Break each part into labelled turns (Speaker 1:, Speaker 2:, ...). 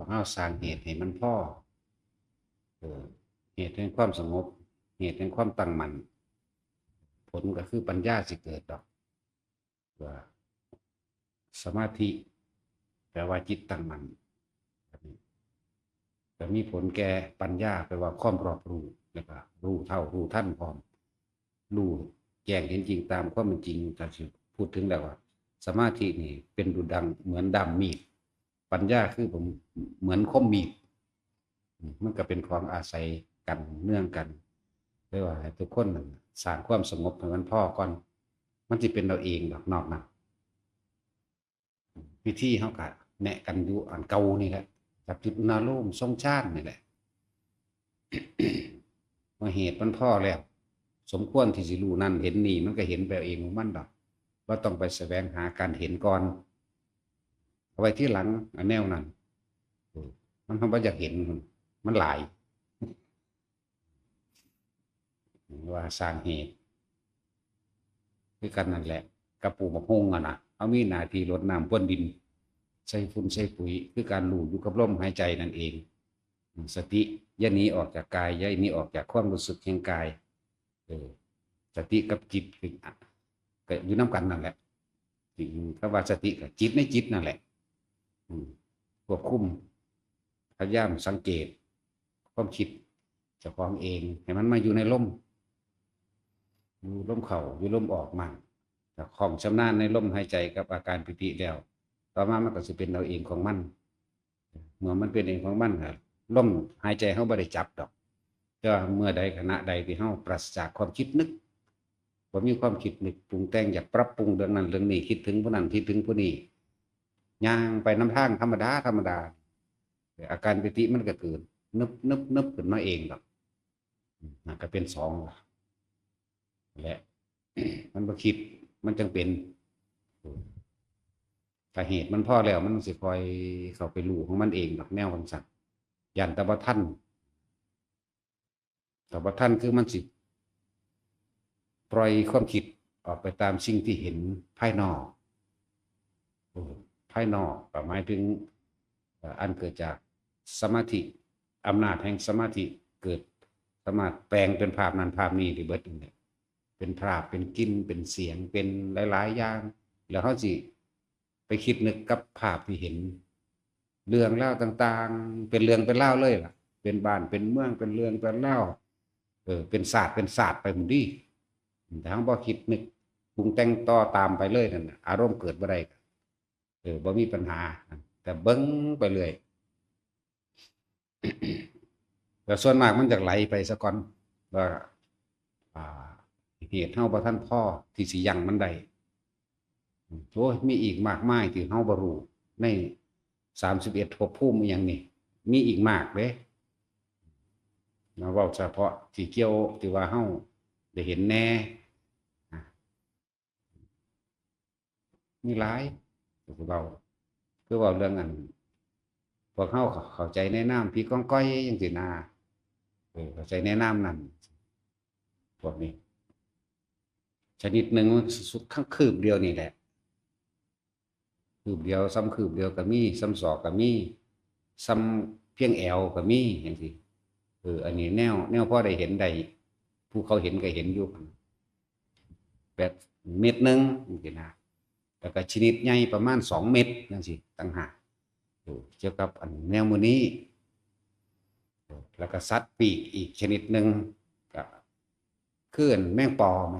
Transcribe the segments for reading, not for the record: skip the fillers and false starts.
Speaker 1: เฮาสร้างเหตุให้มันพอเหตุแห่งความสงบเหตุแห่งความตั้งมั่นผลก็คือปัญญาสิเกิดดอกว่าสมาธิแปลว่าจิตตั้งมั่นแต่มีผลแก่ปัญญาแปลว่าความรอบรู้แล้วก็รู้เท่ารู้ทันพร้อมรู้แจ้งเห็นจริงตามความเป็นจริงถ้าพูดถึงแล้วว่าสมาธินี่เป็นดุจดังเหมือนดำมีดปัญญาคือผมเหมือนคมมีดมันก็เป็นของอาศัยกันเนื่องกันเรียกว่าให้ทุกคนสร้างความสงบให้มันพอก่อนมันจะเป็นเราเองดอกนอกนั้นวิธีเขาก็แนะกันอยู่อันเก่านี่แหละจากจุดนาโลมทรงชาตินี่แหละว่าเหตุมันพ่อแล้วสมควรที่สิรู้นั่นเห็นนี่มันก็เห็นไปเองของมันดอกว่าต้องไปแสวงหาการเห็นก่อนเอาไว้ที่หลังอันแนวนั้นมันทำว่าอยากเห็นมันหลายว่าสร้างเหตุคือกันนั่นแหละกระปูมะฮงอ่ะนะเอามีหน้าที่รดน้ำพ่นดินใส่ฝุ่นใส่ปุ๋ยคือการรู้อยู่กับลมหายใจนั่นเองสติอย่าหนีออกจากกายอย่าหนีออกจากความรู้สึกแห่งกายสติกับจิตก็อยู่น้ำกันนั่นแหละถึงคำว่าสติกับจิตในจิตนั่นแหละควบคุมพยายามสังเกตความคิดเจ้าของเองให้มันมาอยู่ในลมอยู่ลมเข่าอยู่ลมออกมั่งแต่ของชำนาญในลมหายใจกับอาการปิติแล้วต่อมามันก็จะเป็นเราเองของมันเมื่อมันเป็นเองของมันครับลมหายใจเขาไม่ได้จับดอกก็เมื่อใดขณะใดที่เขาปราศจากความคิดนึกว่ามีความคิดนึกปรุงแต่งอยากปรับปรุงเรื่องนั้นเรื่องนี้คิดถึงผู้นั้นคิดถึงผู้นี้ย่างไปน้ำทางธรรมดาธรรมดาอาการปิติมันก็เกิดนึบขึ้นมาเองหรอกนั่นก็เป็นสองและมันบ่คิดมันจึงเป็นถ้าเหตุมันพอแล้วมันสิคอยเข้าไปรู้ของมันเองหรอกแนวคำสั่งยันตบท่านตบท่านคือมันสิปล่อยความคิดออกไปตามสิ่งที่เห็นภายนอกภายนอกหมายถึงอันเกิดจากสมาธิอำนาจแห่งสมาธิเกิดสามารถแปลงเป็นภาพนั้นภาพนี้ได้เบิดเนี่ยเป็นภาพเป็นกลิ่นเป็นเสียงเป็นหลายๆอย่างแล้วเขาสิไปคิดนึกกับภาพที่เห็นเรื่องเล่าต่างๆเป็นเรื่องเป็นเล่าเลยล่ะเป็นบ้านเป็นเมืองเป็นเรื่องเป็นเล่าเป็นศาสตร์ไปหมดดิแต่เขาบอกคิดนึกปรุงแต่งต่อตามไปเลยนั่นอารมณ์เกิดบ่ได้บ่มีปัญหาแต่เบิ้งไปเลยแต่ส่วนมากมันจะไหลไปซะก่อนว่าเหตุเฮาบ่ทันพ่อที่สิยังมันได้โอ้ยมีอีกมากมายที่เฮาบ่รู้ใน31ภพภูมิอย่างนี้มีอีกมากเด้มาเว้าเฉพาะที่เกี่ยวที่ว่าเฮาได้เห็นแน่มีหลายคือเว้าคือเว้าเรื่องอันพวกเฮาเข้าใจในนามพี่ก้องก้อยจังซี่นะเข้าใจในนามนั้นพวกนี้ชนิดหนึ่งสุดข้างคืบเดียวนี่แหละคืบเดียวซ้ำคืบเดียวก็มีซ้ำศอกก็มีซ้ำเพียงแอวก็มีอย่างสิอันนี้แนวพอได้เห็นได้ผู้เขาเห็นก็เห็นอยู่แบบเม็ดหนึ่งอย่างสินะแล้วก็ชนิดใหญ่ประมาณ2 เม็ดอย่างสิต่างหากเกี่ยวกับอันแนวมือนี้แล้วก็สัตว์ปีกอีกชนิดหนึ่งก็คือแมงปอไหม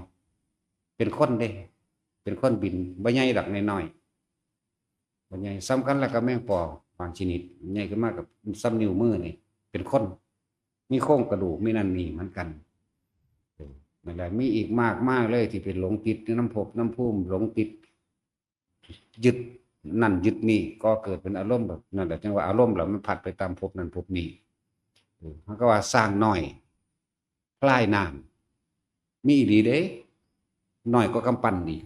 Speaker 1: เป็นคนเด้เป็นคนบินบ่ใหญ่ดอกน้อยๆบ่ใหญ่ซ้ำกันแล้วก็แมงปอบางชนิดใหญ่ขึ้นมากกับซ้ำนิ้วมือนี่เป็นคนมีโครงกระดูกมีนั่นนี่เหมือนกันนั่นแหละมีอีกมากเลยที่เป็นหลงติดน้ำภพน้ำพุ่มหลงติดยึดนั่นยึดนี่ก็เกิดเป็นอารมณ์แบบนั่นแหละจังว่าอารมณ์แล้วมันผัดไปตามภพนั้นภพนี้มันก็ว่าสร้างน้อยพลายน้ำมีอีหลีเด้น้อยก็กำปั้นนี่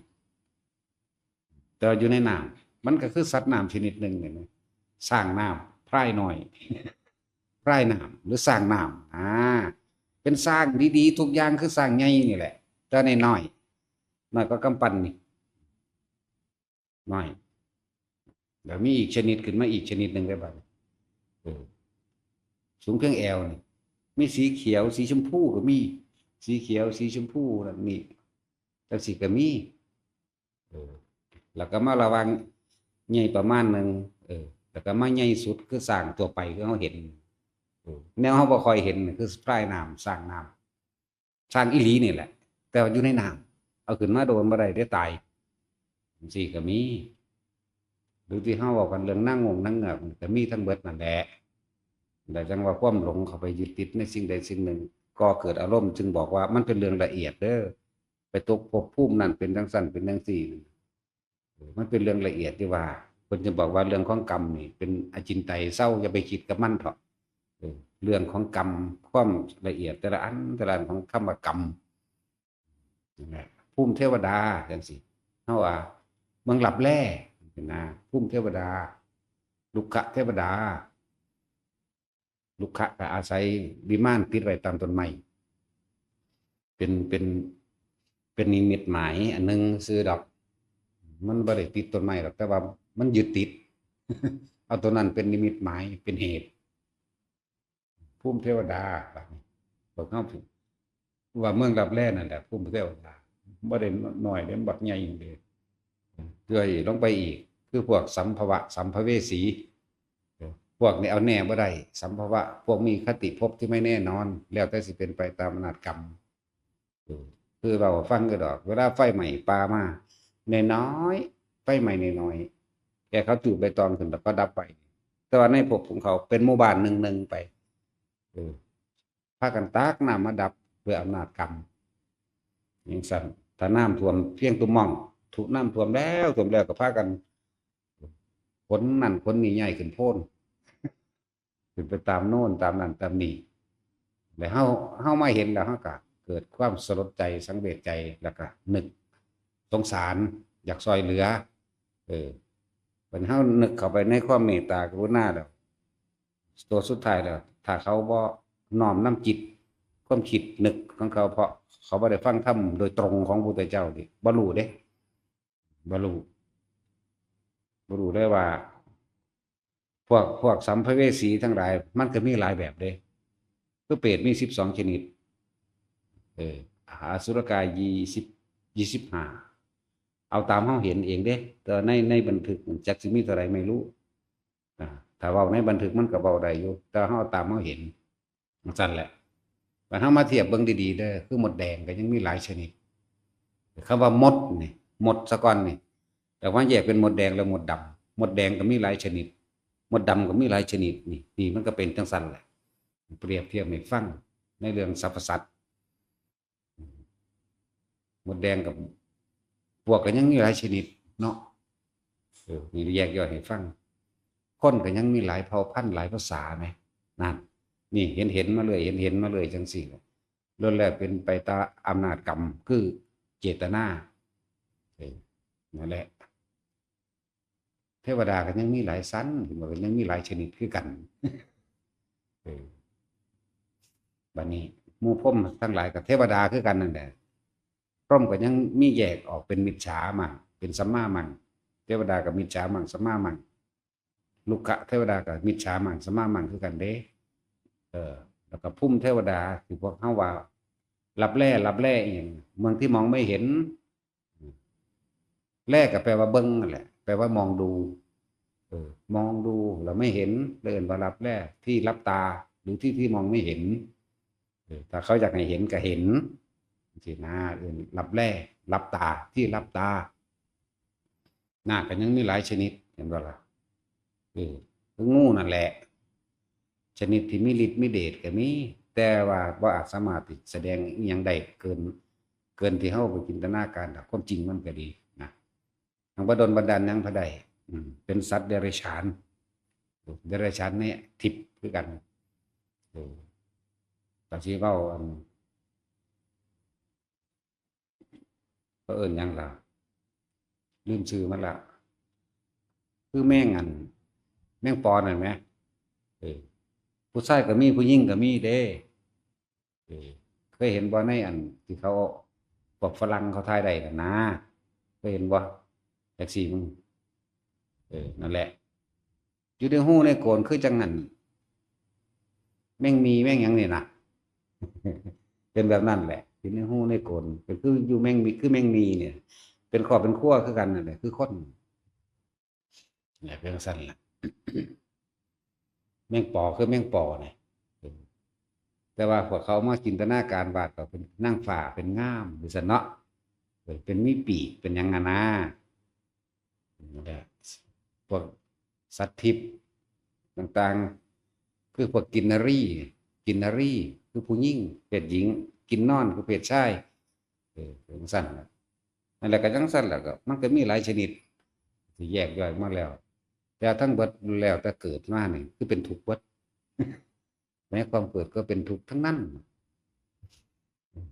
Speaker 1: แต่อยู่ในน้ำมันก็คือสัตว์น้ำชนิดหนึ่งเนี่ยสร้างน้ำพลายน้อยพลายน้ำหรือสร้างน้ำเป็นสร้างดีๆทุกอย่างคือสร้างใหญ่นี่แหละแต่ในน้อยก็กำปั้นนี่น้อยแล้วมีอีกชนิดขึ้นมาอีกชนิดหนึ่งได้บ้าง สูงเพียงแอวนี่มีสีเขียวสีชมพูก็มีสีเขียวสีชมพูนั่นนี่จังสีก็มีเออแล้วก็มาระวังใหญ่ประมาณหนึ่งแล้วก็มาใหญ่สุดคือสร้างตัวไปคือเขาเห็นแนวเขาบ่ค่อยเห็นคือปลายน้ำสร้างน้ำสร้างอีหลีนี่แหละแต่ว่าอยู่ในน้ำเอาขึ้นมาโดนบ่ได้ได้ตายสิก็มีหรือที่เขาบอกกันเรื่องนั่งงงนั่งเงือกก็มีทั้งเบิดนั่นแหละแต่จังว่าความหลงเข้าไปยึดติดในสิ่งใดสิ่งหนึ่งก็เกิดอารมณ์จึงบอกว่ามันเป็นเรื่องละเอียดเด้อไปตกภพภูมินั่นเป็นจังสั่นเป็นจังสี่มันเป็นเรื่องละเอียดที่ว่าคนจะบอกว่าเรื่องของกรรมนี่เป็นอจินไตยเศร้าอย่าไปคิดกับมันเถอะเรื่องของกรรมความละเอียดแต่ละอันแต่ละอันของคำว่ากรรมภูมิเทวดาจังสิเท่าว่าเมืองหลับแร่เป็นนาภูมิเทวดาลุกขะเทวดาลุกขะก็อาศัยวิมานติดไว้ตามต้นไม้เป็นนิมิตหมายอันนึงซื้อดอกมันบ่ได้ติดต้นไม้หรอกแต่ว่ามันยึดติดเอาตัวนั้นเป็นนิมิตหมายเป็นเหตุภูมิเทวดาบอกเขาว่าเมืองรับแร่นั่นแหละภูมิเทวดาบ่ได้น้อยเด้บักใหญ่อย่างเดียวเรื่อยลงไปอีกคือพวกสัมภวะสัมภเวสีพวกนี้เอาแน่บ่ได้สัมภวะพวกมีคติภพที่ไม่แน่นอนแล้วแต่สิเป็นไปตามอำนาจกรรมคือเราฟังก็ดอกเวลาไฟใหม่ปลามาในน้อยไฟใหม่ในน้อยแกเขาจุดใบตองขึ้นแล้วก็ดับไปแต่ว่าในภพของเขาเป็นหมู่บ้านหนึ่งไปพากันตากน้ำมาดับเพื่ออำนาจกรรมอย่างสั่นถ้าน้ำท่วมเพียงตุ่มม่องถูกน้ำท่วมแล้วก็พากันขนนั่นขนนี่ใหญ่ขึ้นโพ้นขึ้นไปตามโน่นตามนั่นตามนี่แล้วเฮาไม่เห็นแล้วเฮาก็เกิดความสลดใจสังเวชใจแล้วก็นึกสงสารอยากซอยเหลือเป็นเฮานึกเข้าไปในความเมตตากรุณาแล้วตัวสุดท้ายแล้วถ้าเขาบ่น้อมนำจิตความคิดนึกของเขาเพราะเขาบ่ได้ฟังธรรมโดยตรงของพระพุทธเจ้าดิบ่รู้เด้บ่รู้ได้ว่าพวกสัมภเวสีทั้งหลายมันก็มีหลายแบบเด้คือเปรตมี12ชนิดอสุรกาย25เอาตามเฮาเห็นเองเด้แต่ในบันทึกจักสิมีเท่าไหร่ไม่รู้ถ้าเว้าในบันทึกมันก็เว้าได้อยู่แต่เฮาตามเฮาเห็นสั่นแหละแต่เฮามาเทียบเบิ่งดีๆเด้อคือมดแดงก็ยังมีหลายชนิดคำว่ามดนี่มดซะก่อนนี่แต่ว่าแยกเป็นมดแดงและมดดำมดแดงก็มีหลายชนิดมดดำก็มีหลายชนิดนี่มันก็เป็นจังซั่นแหละเปรียบเทียบให้ฟังในเรื่องสรรพสัตว์มดแดงกับพวกก็ยังมีหลายชนิดเนาะนี่แยกย่อยให้ฟังคนก็ยังมีหลายเผ่าพันธุ์หลายภาษาไหมนั่นนี่เห็นมาเลยเห็นมาเลยจังสี่ล้วนแล้วเป็นไปตามอำนาจกรรมคือเจตนานั่นแหละเทวดาก็ยังมีหลายชั้นมันก็ยังมีหลายชนิดคือกันบัดนี้หมู่พรหมทั้งหลายกับเทวดาคือกันนั่นแหละพรหมก็ยังมีแยกออกเป็นมิจฉามั่งเป็นสัมมามั่งเทวดากับมิจฉามั่งสัมมามั่งลุกะเทวดากับมิจฉามั่งสัมมามั่งคือกันเด้แล้วก็พุ่มเทวดาที่พวกเฮาว่ารับแร่อีหยังเมืองที่มองไม่เห็นแร่ก็แปลว่าเบิ่งนั่นแหละแปลว่ามองดูมองดูเราไม่เห็นเดินว่ารับแร่ที่รับตาหรือที่มองไม่เห็นถ้าเขาอยากให้เห็นก็เห็นสินะรับแร่รับตาที่รับตาหน้าก็ยังมีหลายชนิดเห็นบ่ล่ะคืองูนั่นแหละชนิดที่มีฤทธิ์มีเดชก็มีแต่ว่าบ่อาจสามารถแสดงอีหยังได้เกินที่เฮาไปจินตนาการความจริงมันก็ดีนะทางบ่ดลบันดาลหยังพระใดเป็นสัตว์เดรัจฉานเนี่ยทิพย์คือกันก็สิเว้าเอิ้นหยังล่ะลืมชื่อมันละคือแม่งแม่งปอนั่นแหมผู้ชายก็มีผู้หญิงก็มีเด้เคยเห็นบ่ในที่เขาพวกฝรั่งเขาถ่ายได้น่ะนะเคยเห็นบ่จักซี่มึงนั่นแหละอยู่ในหูในโกนคือจังนั้น แม่งมีแม่งหยังนี่นะ เป็นแบบนั้นแหละอยู่ในหูในโกนเป็นคืออยู่แม่งมีคือแม่งมีเนี่ยเป็นครอบเป็นครัวคือกันนั่นแหละคือคนแหละเพียงสั้นล่ะแม่งปอคือแม่งปอเนี่ยแต่ว่าพวกเขามาจินตนาการว่าเขาเป็นนั่งฝ่าเป็นง่ามหรือสนเนาะเป็นมีปีกเป็นหยังไงนะนั่นแหละพวกสัตว์ทิพย์ต่างๆคือพวกกินนารีคือผู้หญิงเพศหญิงกินนอนคือเพศชายเป็นสั้นล่ะนั่นแหละก็จังสั้นแหละก็มันก็มีหลายชนิดที่แยกย่อยมาแล้วแต่ทั้งเบิดแล้วแต่เกิดมาเนี่ยคือเป็นทุกข์เบิดแม้ความเกิดก็เป็นทุกข์ทั้งนั้น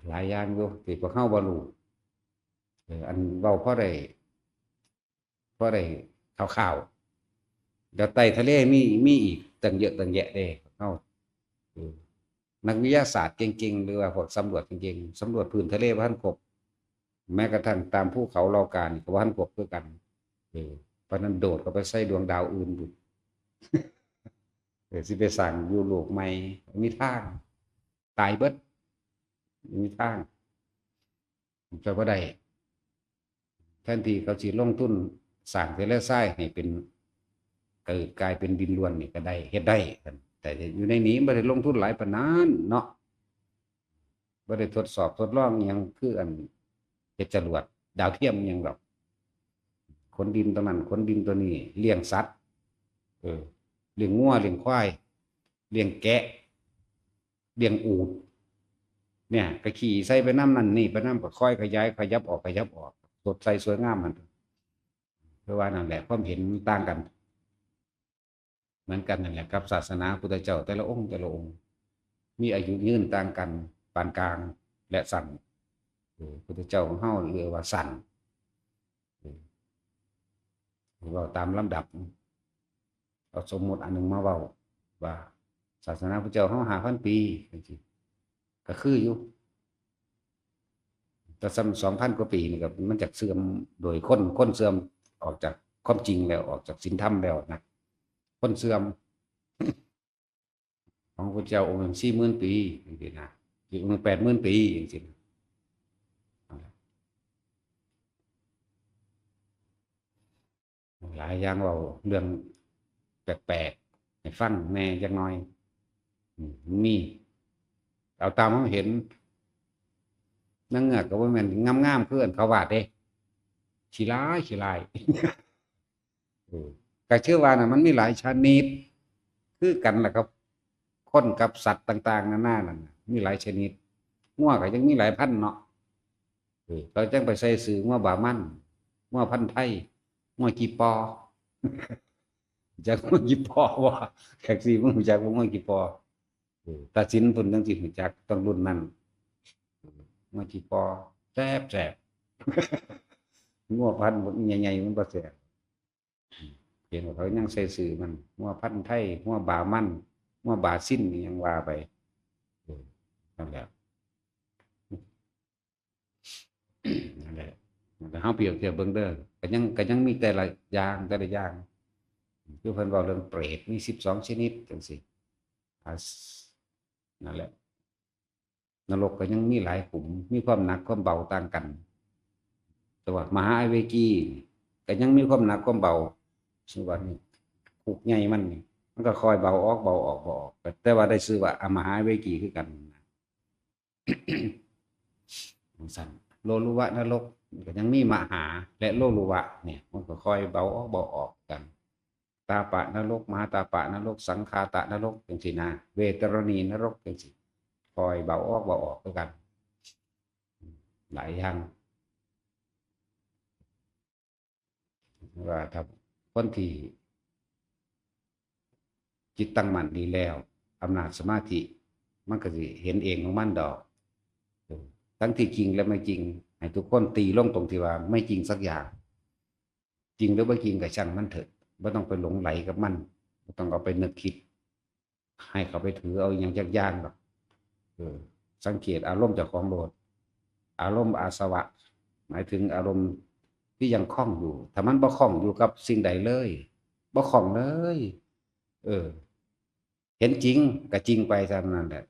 Speaker 1: หลายอย่างอยู่ที่พวกเข้าบ่รู้อันเว้าเพราะได้ข่าวๆเดี๋ยวไต่ทะเลมีอีกตั้งเยอะตั้งแยะเด้เข้าเออนักวิทยาศาสตร์เก่งๆหรือว่าพวกสำรวจเก่งๆสำรวจพื้นทะเลบ่ทันครบแม้กระทั่งตามภูเขาเหล่ากานี่ก็บ่ทันครบคือกันเพราะนั้นโดดเข้าไปใส่ดวงดาวอื่นพุ่นสิไปสร้างอยู่โลกใหม่มีทางตายเบิดมีทางจะบ่ได้แทนที่เขาสิลงทุนสร้างทะเลทรายให้เป็นเกิดกลายเป็นดินล้วนนี่ก็ได้เฮ็ดได้แต่อยู่ในนี้บ่ได้ลงทุนหลายปานนั้นเนาะบ่ได้ทดสอบทดลองอิหยังคืออันเฮ็ดจรวดดาวเทียมอิหยังหรอกขนดินตัวนั้นขนดินตัวนี้เลี้ยงสัตว์เลี้ยงงัวเลี้ยงควายเลี้ยงแกะเลี้ยงอูฐเนี่ยก็ขี่ใส่ไปน้ำนั่นนี่ไปน้ำก็ค่อยขยายขยับออกสดใสสวยงามมันเพราะว่านั่นแหละความเห็นต่างกันเหมือนกันนั่นแหละครับศาสนาพุทธเจ้าแต่ละองค์มีอายุยืนต่างกันปานกลางและสั้นพุทธเจ้าของเฮาเรียกว่าสั้นเราตามลำดับเอาสมมติอันหนึ่งมาเว้าว่าศาสนาพุทธเจ้าเฮา5,000 ปีก็คืออยู่แต่ซ้ำ2,000 กว่าปีนี่ก็มันจากเสื่อมโดยคนเสื่อมออกจากความจริงแล้วออกจากศีลธรรมแล้วนะคนเสื่อมของพระเจ้าองค์หนึ่ง40,000 ปีอย่างนี้นะอีกองค์หนึ่ง80,000 ปีอย่างนี้หลายอย่างเราเรื่องแปลกๆให้ฟังแน่จักหน่อยมีเอาตามเขาเห็นนั่งเงือกก็ว่ามันงามๆเพื่อนเขาวาดเด้ขี้ลายก็เชื่อว่าน่ะมันมีหลายชนิดคือกันแหละครับคนกับสัตว์ต่างๆนานานั่นมีหลายชนิดงัวก็ยังมีหลายพันเนาะเราจังไปใส่ซื้องัวบามันงัวพันธุ์ไทยงัวกีปอจากงัวกีปอว่าแขกซี่มึงจากงัวกีปอตัดสินพุ่นจังสิรู้จักต้องรุ่นนั้นงัวกีปอแซ่บงัวพันธุ์ใหญ่ๆมันบ่แซ่บเห็นว่าเขายังใส่ซื้อมันงัวพันธุ์ไทยงัวบามันงัวบาซินนี่ยังว่าไปนั่นแหละนั่นแหละแต่เฮาเปรียบเทียบเบิ่งเด้อก็ยังมีแต่ละอย่างคือเพิ่นเว้าเรื่องเปรตมี12 ชนิดจังซี่นั่นแหละนรกก็ยังมีหลายขุมมีความหนักความเบาต่างกันแต่ว่ามหาอเวกีก็ยังมีความหนักความเบาซึ่งว่านี่คุกใหญ่มันก็คอยเบาออกแต่ว่าได้ชื่อว่าอมหาอเวกีคือกันสั่นโลลุวะนรกก็ยังมีมหาและโลลุวะเนี่ยมันก็คอยเบาออกกันตาปะนรกมหาตาปะนรกสังคาตะนรกจังซี่นะเวตรณีนรกจังซี่คอยเบาออกคือกันหลายอย่างว่าถ้าคนที่จิตตั้งมั่นดีแล้วอำนาจสมาธิมันก็สิเห็นเองของมันดอกทั้งที่จริงและไม่จริงให้ทุกคนตีลงตรงที่ว่าไม่จริงสักอย่างจริงหรือไม่จริงก็ช่างมันเถิดไม่ต้องไปหลงไหลกับมันไม่ต้องเอาไปนึกคิดให้เขาไปถือเอาอย่างยากๆหรอกสังเกตอารมณ์เจ้าของโลดอารมณ์อาสวะหมายถึงอารมณ์ที่ยังคล้องอยู่ถ้ามันบ่คล้องอยู่กับสิ่งใดเลยบ่คล้องเลย เห็นจริงก็จริงไปเท่านั้นแหละ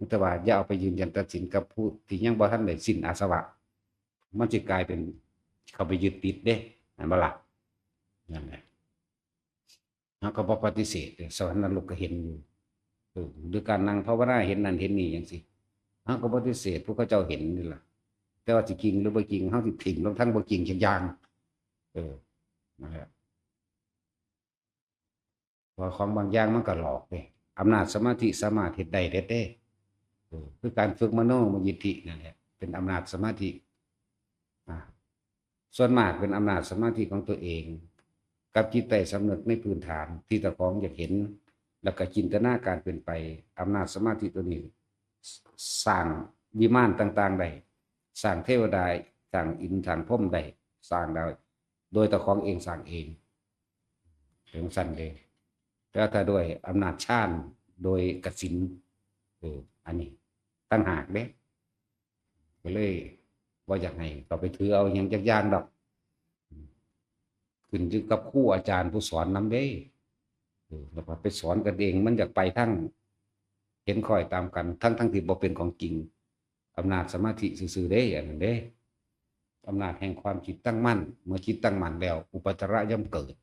Speaker 1: แต่ว่าอย่าเอาไปยืนยันตัดสินกับผู้ที่ยังบ่ทันได้สิ้นอาสวะมันจะกลายเป็นเขาไปยึดติดเด้นั่นบ่ล่ะนั่นแหละเขาก็บ่ปฏิเสธสวรรค์นรกก็เห็นอยู่หรือการนั่งภาวนาเห็นนั่นเห็นนี่อย่างสิเขาก็ปฏิเสธผู้เขาเจ้าเห็นนี่ล่ะแต่ว่าสิจริงหรือบ่จริงเขาสิถิ่มลงทั้งบ่จริงเช่นอย่างนั่นแหละเพราะของบางอย่างมันก็หลอกเด้อำนาจสมาธิสามารถเฮ็ดได้เด็ดเด้คือการฝึกมโนมยิทธินั่นแหละเป็นอำนาจสมาธิส่วนมากเป็นอำนาจสมาธิของตัวเองกับจิตใต้สำนึกในพื้นฐานที่ตะของอยากเห็นแล้วก็จินตนาการเป็นไปอำนาจสมาธิตัวนี้สร้างวิมานต่างๆได้สร้างเทวดาสร้างอินทร์สร้างพรหมได้สร้างได้โดยตะของเองสร้างเองถึงสั้นเลยแล้วถ้าด้วยอำนาจฌานโดยกสิณอันนี้ตั้งหากเด้ก็เลยว่าอยากให้ก็ไปถือเอาอย่างยากๆดอกขึ้นอยู่กับครูอาจารย์ผู้สอนนำเด้แล้วก็ไปสอนกันเองมันอยากไปทั้งเห็นคอยตามกันทั้งที่บ่เป็นของจริงอำนาจสมาธิซื่อๆเด้อันนั้นเด้อำนาจแห่งความจิตตั้งมั่นเมื่อจิตตั้งมั่นแล้วอุปจาระย่อมเกิด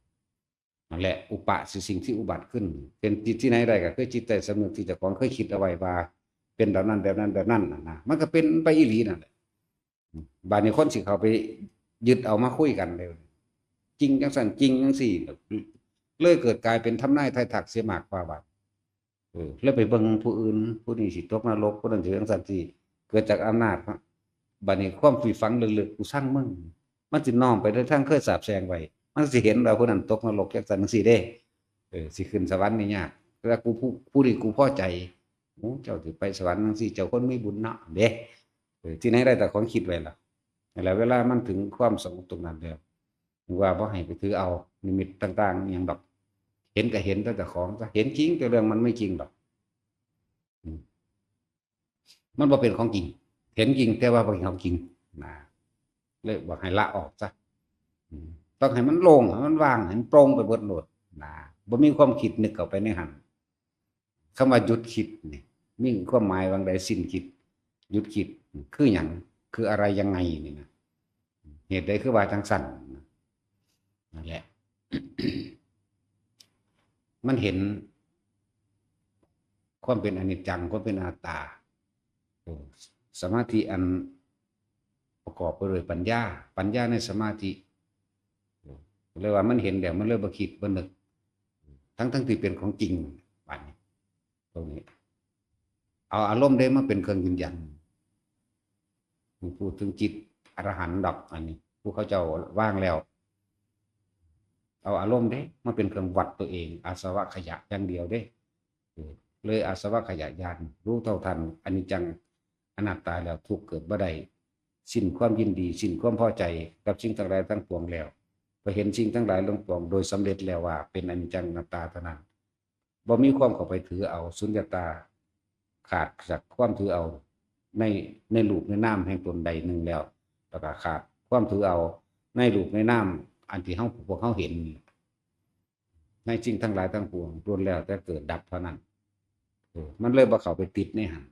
Speaker 1: นั่นแหละอุปะคือสิ่งที่อุบัติขึ้นเป็นจิตที่ไหนได้ก็คือจิตใต้สำนึกที่เจ้าของเคยคิดเอาไว้ว่าเป็นแบบนั้นแบบนั้นแบบนั้นนะมันก็เป็นไปอีหลีนั่นแหละบางคนสิเขาไปยึดเอามาคุยกันเลยจริงจังสันจริงจังสี่เลยเกิดกลายเป็นทำนายทายถักเสียมากกว่าบาดแล้วไปเบิ่งผู้อื่นผู้นี้สิตกนรกผู้นั้นสิจังสันสิเกิดจากอำนาจบัดนี้ความฝีฝังลึกๆกูสร้างมึงมันสิน้อมไปในทางเคยสาบแช่งไว้มันสิเห็นว่าผู้นั้นตกนรกจังสันจังซี่เด้สิขึ้นสวรรค์นี่ยากแต่กูผู้นี้กูพอใจโอ้เจ้าสิไปสวรรค์จังซี่เจ้าคนมีบุญเนาะเด้ที่ไหนได้แต่ของคิดไว้ล่ะแล้วเวลามันถึงความสงบตรงนั้นแล้วว่าบ่ให้ไปถือเอานิมิตต่างๆอย่างดอกเห็นก็เห็นแต่ของเห็นจริงแต่เรื่องมันไม่จริงดอกมันบ่เป็นของจริงเห็นจริงแต่ว่าบ่เป็นของจริงนะเลยบอกให้ละออกซะต้องให้มันโล่งให้มันว่างให้มันโปร่งไปเบิดโลดนะบ่มีความคิดนึกเข้าไปในหันคำว่าหยุดคิดนี่มีความหมายว่าใดสิ้นคิดหยุดคิดคือหยังคืออะไรยังไงนี่นะเหตุใดคือว่าจังสั่นนั่นแหละ มันเห็นความเป็นอนิจจังความเป็นอนัตตาสมาธิอันประกอบไปด้วยปัญญาในสมาธิเลยว่ามันเห็นแล้วมันเลยบ่คิดบ่นึกทั้งที่เป็นของจริงปันตรงนี้เอาอารมณ์ได้มาเป็นเครื่องยืนยันพูดถึงจิตอรหันต์ดับอันนี้ผู้เขาเจ้าว่างแล้วเอาอารมณ์เด้มาเป็นเครื่องวัดตัวเองอาสวะขยะอย่างเดียวเด้เลยอาสวะขยะญาณรู้เท่าทันอนิจจังอนัตตาแล้วทุกเกิดบ่ได้สิ้นความยินดีสิ้นความพอใจกับสิ่งทั้งหลายทั้งปวงแล้วพอเห็นสิ่งทั้งหลายทั้งปวงโดยสำเร็จแล้วว่าเป็นอนิจจังอนัตตาเท่านั้นบ่มีความเข้าไปถือเอาสุญญตาขาดจากความถือเอาในรูปในนามแห่งตนใดหนึ่งแล้วแล้วก็ขาดความถือเอาในรูปในนามอันที่พวกเขาเห็นในสิ่งทั้งหลายทั้งปวงล้วนแล้วแต่เกิดดับเท่านั้นมันเลยบ่เข้าไปติดในหัน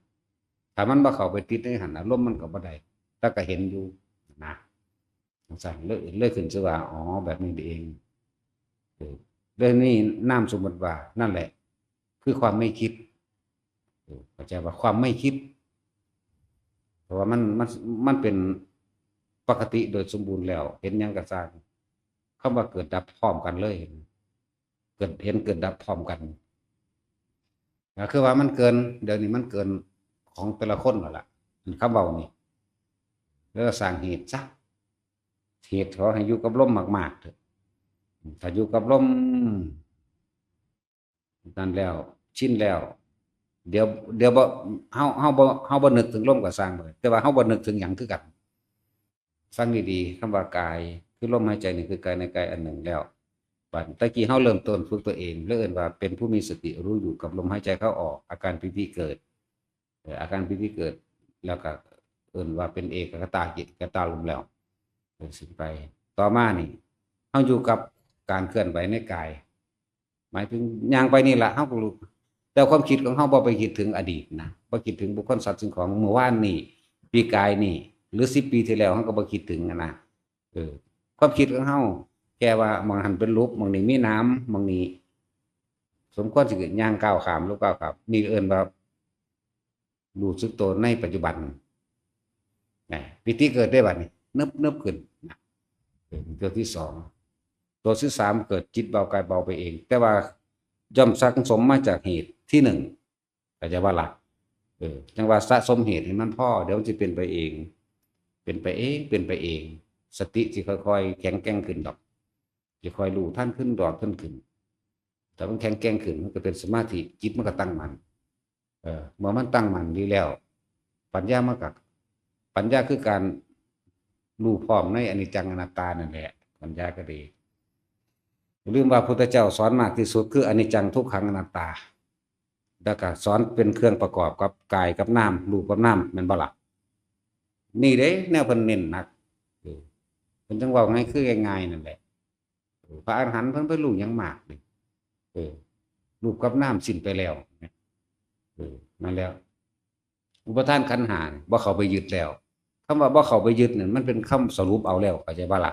Speaker 1: ถ้ามันบ่เข้าไปติดในหันอารมณ์มันก็บ่ได้แต่ก็เห็นอยู่นะสั่งเลยขึ้นชื่อว่าอ๋อแบบนี้เองเรื่องนี้นามสมมติว่านั่นแหละคือความไม่คิดเข้าใจว่าความไม่คิดเพราะว่ามันเป็นปกติโดยสมบูรณ์แล้วเห็นยังกระซ่างคำว่าเกิดดับพร้อมกันเลยเห็นเกิดดับพร้อมกันคือว่ามันเกินเดี๋ยวนี้มันเกินของแต่ละคนแล้วล่ะคำเบานี่แล้วสร้างเหตุซะเหตุขอให้อยู่กับลมมากๆเถอะถ้าอยู่กับลมนั่นแล้วชินแล้วเดี๋ยวบ่เฮาบ่นึกถึงลมก็สร้างเลยแต่ว่าเฮาบ่นึกถึงหยังคือกันฟังดีๆคำว่ากายคือลมหายใจนี่คือกายในกายอันหนึ่งแล้วบัดตะกี้เฮาเริ่มต้นฝึกตัวเองเอิ้นว่าเป็นผู้มีสติรู้อยู่กับลมหายใจเข้าออกอาการปิติเกิดอาการปิติเกิดแล้วก็เอิ้นว่าเป็นเอกคตาจิตกตาลมแล้วสิไปต่อมานี่เฮาอยู่กับการเคลื่อนไหวในกายหมายถึงย่างไปนี่ล่ะเฮาก็รู้ แต่ความคิดของเฮาบ่ไปคิดถึงอดีตนะบ่คิดถึงบุคคลสัตว์สิ่งของเมื่อวานนี้ปีกายนี่หรือ10 ปีที่แล้วเฮาก็บ่คิดถึงนะความคิดของเฮาแค่ว่าหม้องหันเป็นรูปหม้องนี้มีน้ำหม้องนี้สมควรสิย่างก้าวข้ามหรือก้าวข้ามนี่เอิ้นว่ารู้สึกตัวในปัจจุบันปิติเกิดได้บัดนี้นึบขึ้นนะตัวที่สองตัวที่สามเกิดจิตเบากายเบาไปเองแต่ว่าย่อมสังสมมาจากเหตุที่หนึ่งก็จะว่าหลักจังว่าสะสมเหตุให้มันพอเดี๋ยวมันจะเป็นไปเองเป็นไปเองเป็นไปเองสติสิค่อยๆแข็งแกร่งขึ้นดอกจะค่อยรู้ท่านขึ้นดอกขึ้นแต่มันแข็งแกร่งขึ้นมันก็เป็นสมาธิจิตมันก็ตั้งมั่นเมื่อมันตั้งมั่นดีแล้วปัญญามันก็ปัญญาคือการรู้พร้อมในอนิจจังอนัตตานั่นแหละปัญญาก็ดีลืมว่าพุทธเจ้าสอนมากที่สุดคืออนิจจังทุกขังอนัตตาแล้วก็สอนเป็นเครื่องประกอบกับกายกับน้ำรูปกับน้ำมันบ่ล่ะนี่เด้แนวเพิ่นเน้นหนักเพิ่นจังเว้าง่ายคือง่ายๆนั่นแหละพระอรหันต์เพิ่นรู้หยังมากนี่รูปกับน้ำสิ้นไปแล้วนั่นแล้วอุปทานขันธ์ห้าบ่เข้าไปยึดแล้วคำว่าบ่เข้าไปยึดเนี่ยมันเป็นคำสรุปเอาแล้วเข้าใจบ่ล่ะ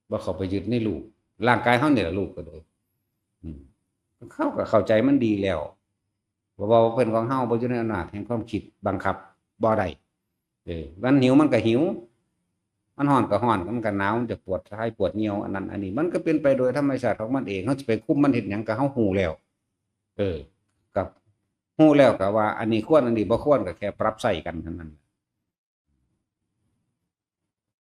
Speaker 1: บ่เข้าไปยึดในรูปร่างกายเฮานี่ล่ะรูปก็เลยเขาก็เข้าใจมันดีแล้วว่าเป็นของเฮาบ่อยู่ในอำนาจแห่งความคิดบังคับบ่ได้มันหิวมันก็หิวมันร้อนก็ร้อนมันก็หนาวมันจะปวดท้ายปวดเหี่ยวอันนั้นอันนี้มันก็เป็นไปโดยธรรมชาติของมันเองเฮาสิไปคุมมันเฮ็ดหยังก็เฮาฮู้แล้วกับฮู้แล้วก็ว่าอันนี้ควรอันนี้บ่ควรก็แค่ปรับใช้กันเท่านั้น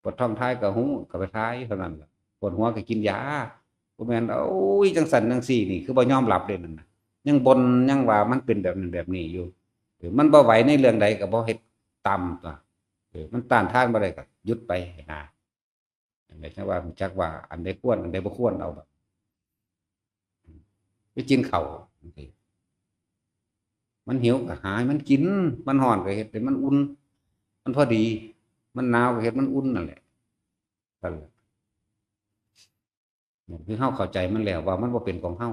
Speaker 1: ปวดท้องท้ายก็ฮู้ก็ไปท้ายเท่านั้นล่ะปวดหัวก็กินยาบ่แม่นโอ้ยจังสั่นจังซี่นี่คือบ่ยอมรับเด้นั่นน่ะยังบ่นยังว่ามันเป็นแบบนั้นแบบนี้อยู่มันบ่ไหวในเรื่องใดก็บ่เฮ็ดตามตัวมันต้านทานบ่ได้ก็หยุดไปนะอันใดจังว่ารู้จักว่าอันใดควรอันใดบ่ควรเอาแบบไปกินข้าวมันหิวก็หาให้มันกินมันร้อนก็เฮ็ดให้มันอุ่นมันพอดีมันหนาวก็เฮ็ดมันอุ่นนั่นแหละนั่นแหละคือเฮาเข้าใจมันแล้วว่ามันบ่เป็นของเฮา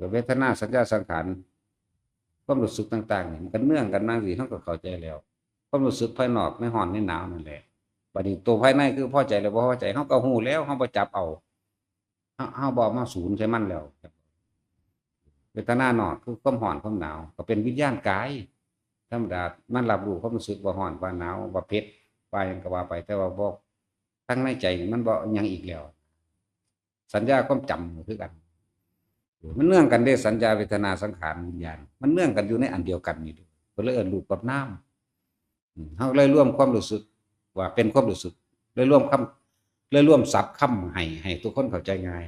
Speaker 1: ก็เวทนาสัญญาสังขารความรู้สึกต่างๆนี่มันก็เนื่องกันมาสิเฮาก็เข้าใจแล้วความรู้สึกภายนอกในร้อนในหนาวนั่นแหละบัดนี้ตัวภายในคือพอใจหรือบ่พอใจเฮาก็ฮู้แล้วเฮาบ่จับเอาเฮาบ่มาศูนย์ใส่มันแล้วเวทนานอกคือความร้อนความหนาวก็เป็นวิญญาณกายธรรมดามันรับรู้ความรู้สึกว่าร้อนว่าหนาวว่าเผ็ดว่าหยังก็ว่าไปแต่ว่าบ่ทั้งในใจมันบ่หยังอีกแล้วสัญญาความจำคือกันมันเนื่องกันได้สัญญาเวทนาสังขารวิญญาณมันเนื่องกันอยู่ในอันเดียวกันนี่เพิ่นเลยเอิ้นรูปกับนามเฮาเลยรวมความรู้สึกว่าเป็นความรู้สึกเลยรวมคำเลยรวมศัพท์คำให้ทุกคนเข้าใจง่าย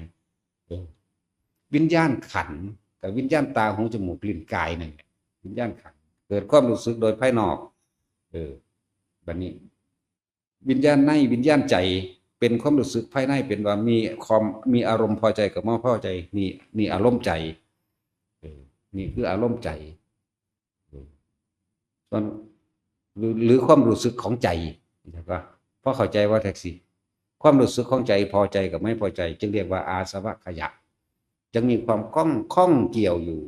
Speaker 1: วิญญาณขันธ์กับวิญญาณตาหูจมูกลิ้นกายนั่นแหละวิญญาณขันธ์เกิดความรู้สึกโดยภายนอกบัดนี้วิญญาณในวิญญาณใจเป็นความรู้สึกภายในเป็นว่ามีอารมณ์พอใจกับไม่พอใจนี่อารมณ์ใจนี่คืออารมณ์ใจส่วนหรือความรู้สึกของใจนะครับเพราะเข้าใจว่าแท็กซี่ความรู้สึกของใจพอใจกับไม่พอใจจึงเรียกว่าอาสวะขยะจึงมีความข้องเกี่ยวอยู่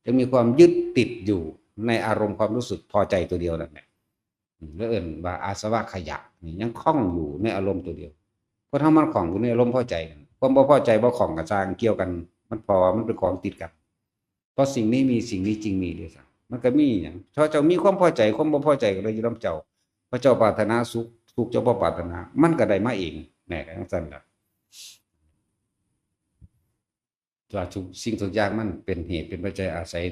Speaker 1: จึงมีความยึดติดอยู่ในอารมณ์ความรู้สึกพอใจตัวเดียวนั่นแหละแล้วเอิ้นว่าอาสวะขยะนี่ยังข้องอยู่ในอารมณ์ตัวเดียวเพราะถ้ามันข้องอยู่ในอารมณ์พอใจความบ่พอใจบ่ข้องกับจางเกี่ยวกันมันพอมันเป็นของติดกันเพราะสิ่งนี้มีสิ่งนี้จริงมีด้วยซ้ำมันก็มีอย่างถ้าเจ้ามีความพอใจความบ่พอใจก็เลยอยู่นำเจ้าพระเจ้าปรารถนาสุขเจ้าบ่ปรารถนามันก็ได้มาเองแหน่จังซั่นล่ะว่าทุกสิ่งทุกอย่างมันเป็นเหตุเป็นปัจจัยอาศัย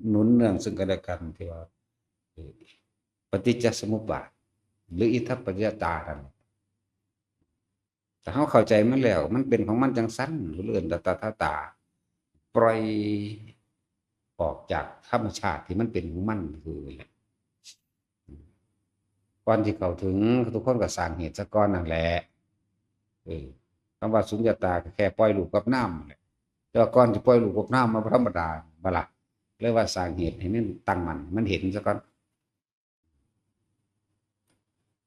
Speaker 1: หนุนเนื่องซึ่งกันและกันที่ว่าปฏิจจสมุปบาทหรืออิทธัปปัจจยตานั่นแต่เฮาเข้าใจมันแล้วมันเป็นของมันจังซั่นหรือเอิ้นตาปล่อยออกจากธรรมชาติที่มันเป็นของมันคือแหละก่อนที่เข้าถึงทุกคนก็สร้างเหตุซะก่อนนั่นแหละคำว่าสุญญตาก็แค่ปล่อยรูปกับนามนั่นแหละแต่ก่อนที่ปล่อยรูปกับนามมาธรรมดาบ่ล่ะเลยว่าสร้างเหตุให้มันตั้งมั่นมันเห็นซะก่อน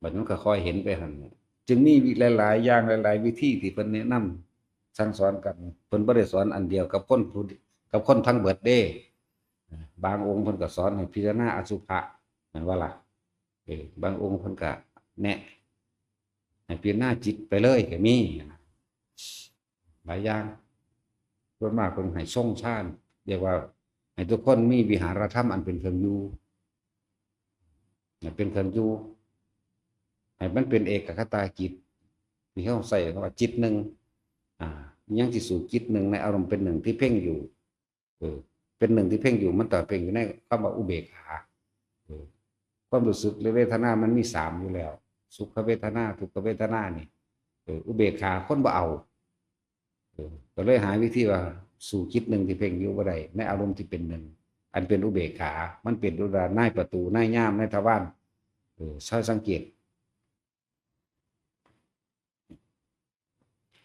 Speaker 1: บัดนั้นก็ค่อยเห็นไปหั่นจึงมีหลายๆอย่างหลายๆวิธีที่เพิ่นแนะน สั่งสอนกันเพิ่นบ่ได้สอนอันเดียวกับคนกับคนทั้งเบิดเด้บางองค์เพิ่นก็สอนให้พิจารณาอสุภะแม่นว่าล่ะบางองค์เพิ่นก็แนะให้พิจารณาจิตไปเลยก็มีหลายอย่างส่วนมากเพิ่นให้ทรงฌานเรียกว่าให้ทุกคนมีวิหารธรรมอันเป็นเครื่องอยู่ให้เป็นเครื่องอยู่ให้มันเป็นเอกคตาจิตที่เขาใส่คำว่าจิตหนึ่งยังที่สู่จิตหนึ่งในอารมณ์เป็นหนึ่งที่เพ่งอยู่เป็นหนึ่งที่เพ่งอยู่มันต่อเพ่งอยู่ในคำว่าอุเบกขาความรู้สึกหรือเวทนามันมีสามอยู่แล้วสุขเวทนาทุกขเวทนานี่อุเบกขาคนบ่เอาก็เลยหาวิธีว่าสู่จิตหนึ่งที่เพ่งอยู่บ่ได้ในอารมณ์ที่เป็นหนึ่งอันเป็นอุเบกขามันเป็นดุจาในประตูในย่ามในทวารใช้สังเกต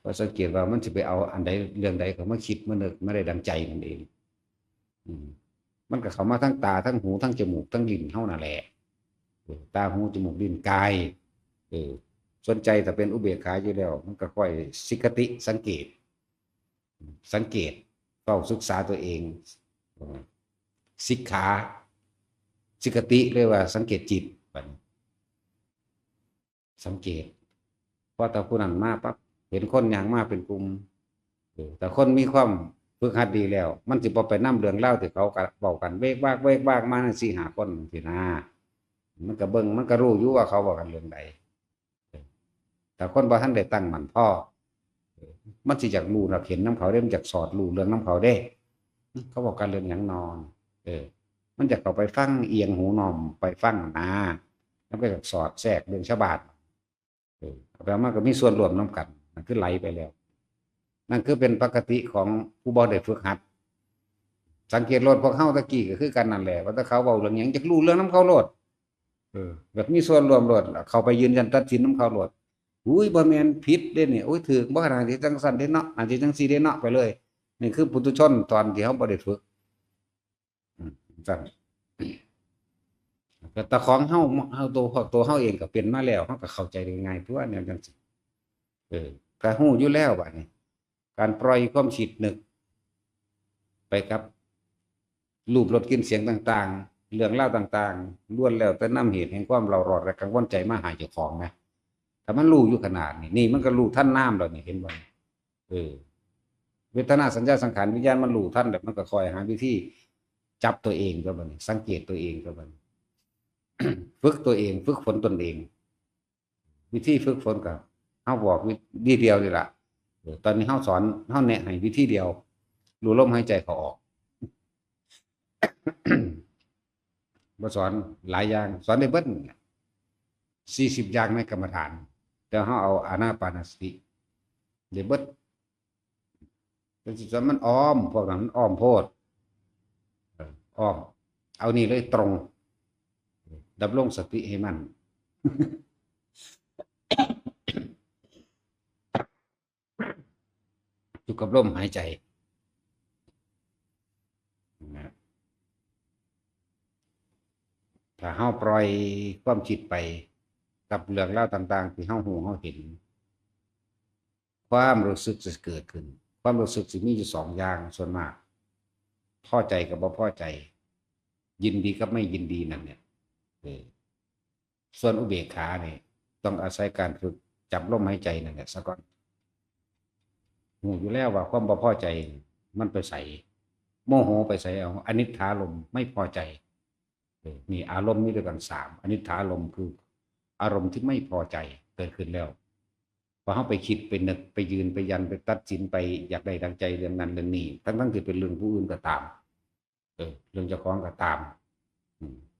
Speaker 1: ก็สังเกตว่ามันจะไปเอาอันใดเรื่องใดเขามาคิดมานึกไม่ได้ดังใจมันเองมันก็เข้ามาทั้งตาทั้งหูทั้งจมูกทั้งลิ้นเท่านั่นแหละตาหูจมูกลิ้นกายสนใจแต่เป็นอุเบกขาอยู่แล้วมันก็ค่อยสิกติสังเกตเฝ้าศึกษาตัวเองสิกขาสิกติเรียกว่าสังเกตจิตสังเกตพอแต่ผู้นั้นมาปั๊บเห็นคนอย่างมากเป็นกลุ่มแต่คนมีความฝึกหัดดีแล้วมันสิบ่ไปนำเรื่องเล่าที่เขาเว้ากันเวกวากมา4 5คนสินะมันก็เบิ่งมันก็รู้อยู่ว่าเขาเว้ากันเรื่องใดแต่คนบ่ทันได้ตั้งมั่นพอมันสิอยากรู้อยากเห็นนำเขาได้มันอยากสอดรู้เรื่องนำเขาได้เขาบอกกันเรื่องหยังนอนมันอยากเข้าไปฟังเอียงหูนอมไปฟังนะแล้วก็อยากสอดแทรกเรื่องชาวบ้านแปลว่าก็มีส่วนร่วมนำกันนั่นคือไหลไปแล้วนั่นคือเป็นปกติของผู้บ่ได้ฝึกหัดสังเกตโลดพวกเฮาตะกี้ก็คือกันนั่นแหละว่าถ้าเขาเว้าเรื่องหยังจักรู้เรื่องนำเขาโลดแบบมีส่วนร่วมโลดเขาไปยืนยันตัดสินนำเขาโลดอุ้ยบ่แม่นผิดเด้นี่โอ้ยถูกบ่ขนาดที่จังซั่นเด้เนาะอันที่จังซี่เด้เนาะไปเลยนี่คือปุถุชนตอนที่เฮาบ่ได้ฝึกซั่นแต่ของเฮาตัวเฮาเองก็เป็นมาแล้วเฮาก็เข้าใจได้ง่ายตัวแนวจังซี่ก็ฮู้อยู่แล้วบัดนี้การปล่อยความคิดนึกไปกับรูปรสกลิ่นเสียงต่างๆเรื่องราวต่างๆล้วนแล้วแต่นำเหตุแห่งความเร่าร้อนและกังวลใจมาหาเจ้าของนะถ้ามันรู้อยู่ขนาดนี้นี่มันก็รู้ทันน้ำแล้วนี่เห็นบ่เวทนาสัญญาสังขารวิญญาณมันรู้ทันแบบมันก็คอยหาวิธีจับตัวเองก็บัดนี้สังเกตตัวเองก็บัดนี้ ฝึกตัวเองฝึกฝนตนเองวิธีฝึกฝนก็เฮาบอกวิธีเดียวนี่ล่ะตอนนี้เฮาสอนเฮาแนะให้วิธีเดียวรู้ลมหายใจเข้าออกบ่สอนหลายอย่างสอนได้เบิด40อย่างในกรรมฐานแต่เฮาเอาอานาปานสติได้เบิดเป็นสิสอนมันอ้อมพวกนั้นมันอ้อมโพดอ้อมเอานี่เลยตรงดำรงสติให้มันอยู่กับลมหายใจถ้าเฮาปล่อยความคิดไปกับเรื่องราวต่างๆที่เฮาหูเฮาเห็นความรู้สึกจะเกิดขึ้นความรู้สึกสิมีอยู่2อย่างส่วนมากพอใจกับบ่พอใจยินดีกับไม่ยินดีนั่นเนี่ยส่วนอุเบกขาเนี่ยต้องอาศัยการฝึกจับลมหายใจนั่นแหละซะก่อนหูอยู่แล้วว่าความบ่พอใจมันไปใส่โมโหไปใส่เอาอนิจฐารมณ์ไม่พอใจนี่อารมณ์มีด้วยกัน3อนิจฐารมณ์คืออารมณ์ที่ไม่พอใจเกิดขึ้นแล้วพอเขาไปคิดไปนึกไปยืนไปยันไปตัดสินไปอยากได้ดังใจเรื่องนั้นเรื่องนี้ทั้งที่เป็นเรื่องผู้อื่นก็ตามเรื่องเจ้าของก็ตาม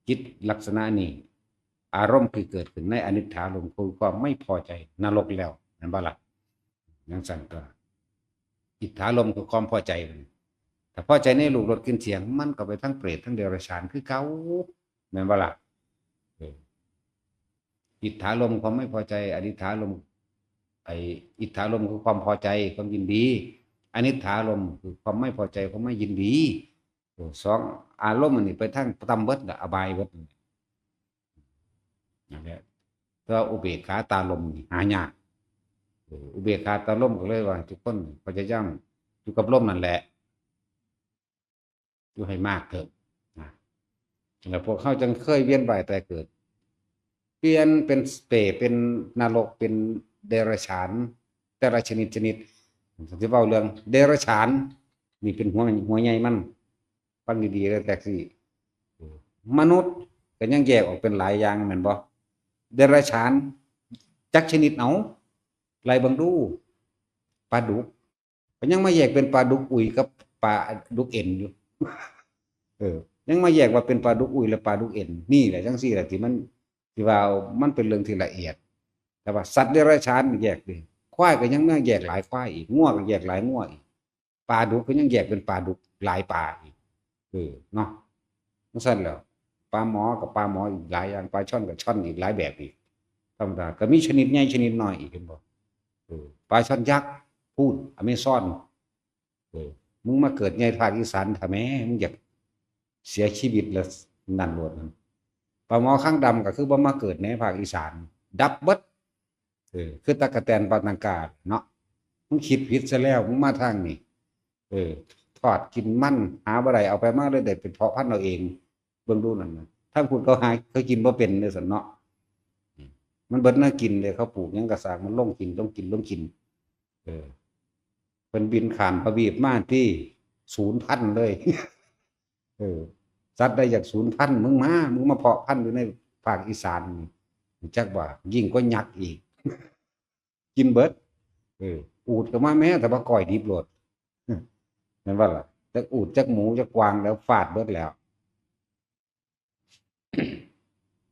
Speaker 1: จิตลักษณะนี้อารมณ์คือเกิดขึ้นในอนิจฐารมณ์คือความไม่พอใจนรกแล้วนั่นบ่ล่ะยังสั่นก็อิทธารมณ์คือความพอใจแต่พอใจในรูปรสกลิ่นเสียงมันก็ไปทั้งเปรตทั้งเดรัจฉานคือเก่าแม่นบ่ล่ะอิทธารมณ์ความไม่พอใจอนิจฐารมณ์อิทธารมณ์คือความพอใจความยินดีอนิจฐารมณ์คือความไม่พอใจความไม่ยินดี2อารมณ์นี่ไปทั้งตำเบิดอบายเบิดนั่นแหละตัวอุเบกขาตารมณ์หายาก อุเบกขาตามลมก็เลยว่าทุกคนพยายามอยู่กับลมนั่นแหละอยู่ให้มากเถอะนะแล้วพวกเขาจังเคยเวียนว่ายแต่เกิดเปลี่ยนเป็นเปรตเป็นนรกเป็นเดรัจฉานแต่ละชนิดที่เว้าเรื่องเดรัจฉานนี่เป็นหัวใหญ่มันฟังดีๆแล้วแต่สิมนุษย์ก็ยังแยกออกเป็นหลายอย่างแม่นบ่เดรัจฉานจักชนิดเอาไล่เบิ่งดูปลาดุกก็ยังมาแยกเป็นปลาดุกอุยกับปลาดุกเอ็นอยู่เออยังมาแยกว่าเป็นปลาดุกอุยและปลาดุกเอ็นนี่แหละจังซี่แหละที่มันที่ว่ามันเป็นเรื่องที่ละเอียดแต่ว่าสัตว์เดรัจฉานแยกดิควายก็ยังมาแยกหลายควายอีกงัวก็แยกหลายงัวอีกปลาดุกก็ยังแยกเป็นปลาดุกหลายปลาอีกเนาะนั่นสั่นแล้วปลาหมอกับปลาหมออีกหลายอย่างปลาช่อนกับช่อนอีกหลายแบบอีกธรรมดาก็มีชนิดใหญ่ชนิดน้อยอีกเห็นบ่ปลาช่อนยักษ์พูดอเมซอนมึงมาเกิดในภาคอีสานทำไมมึงอยากเสียชีวิตแล้วนั่นโลดนั่นปลาหมอข้างดำก็คือบ่มาเกิดในภาคอีสานดับเบิดคือตะกะแตนปาตังกาเนาะมึงคิดผิดซะแล้วมึงมาทางนี้เออทอดกินมันหาบ่ได้เอาไปมาเลยได้เป็นเพาะพันธุ์เอาเองเบิ่งดูนั่นน่ะถ้าคุณเขาหาเขากินบ่เป็นเด้อซั่นเนาะมันเบิดน่ากินเลยเขาปลูกหยังกะสร้างมันลงกินต้องกินเออเพิ่นบินข้ามทวีปมาที่ศูนย์พันธุ์เลยเออสัตว์ได้จากศูนย์พันธุ์มึงมาเพาะพันธุ์อยู่ในภาคอีสานนี่จักว่ายิ่งกว่ายักษ์อีกกินเบิดเอออูฐก็มาแม้แต่ว่าก้อยดิบโลดนั่นว่าล่ะจักอูฐจักหมูจักกวางแล้วฟาดเบิดแล้ว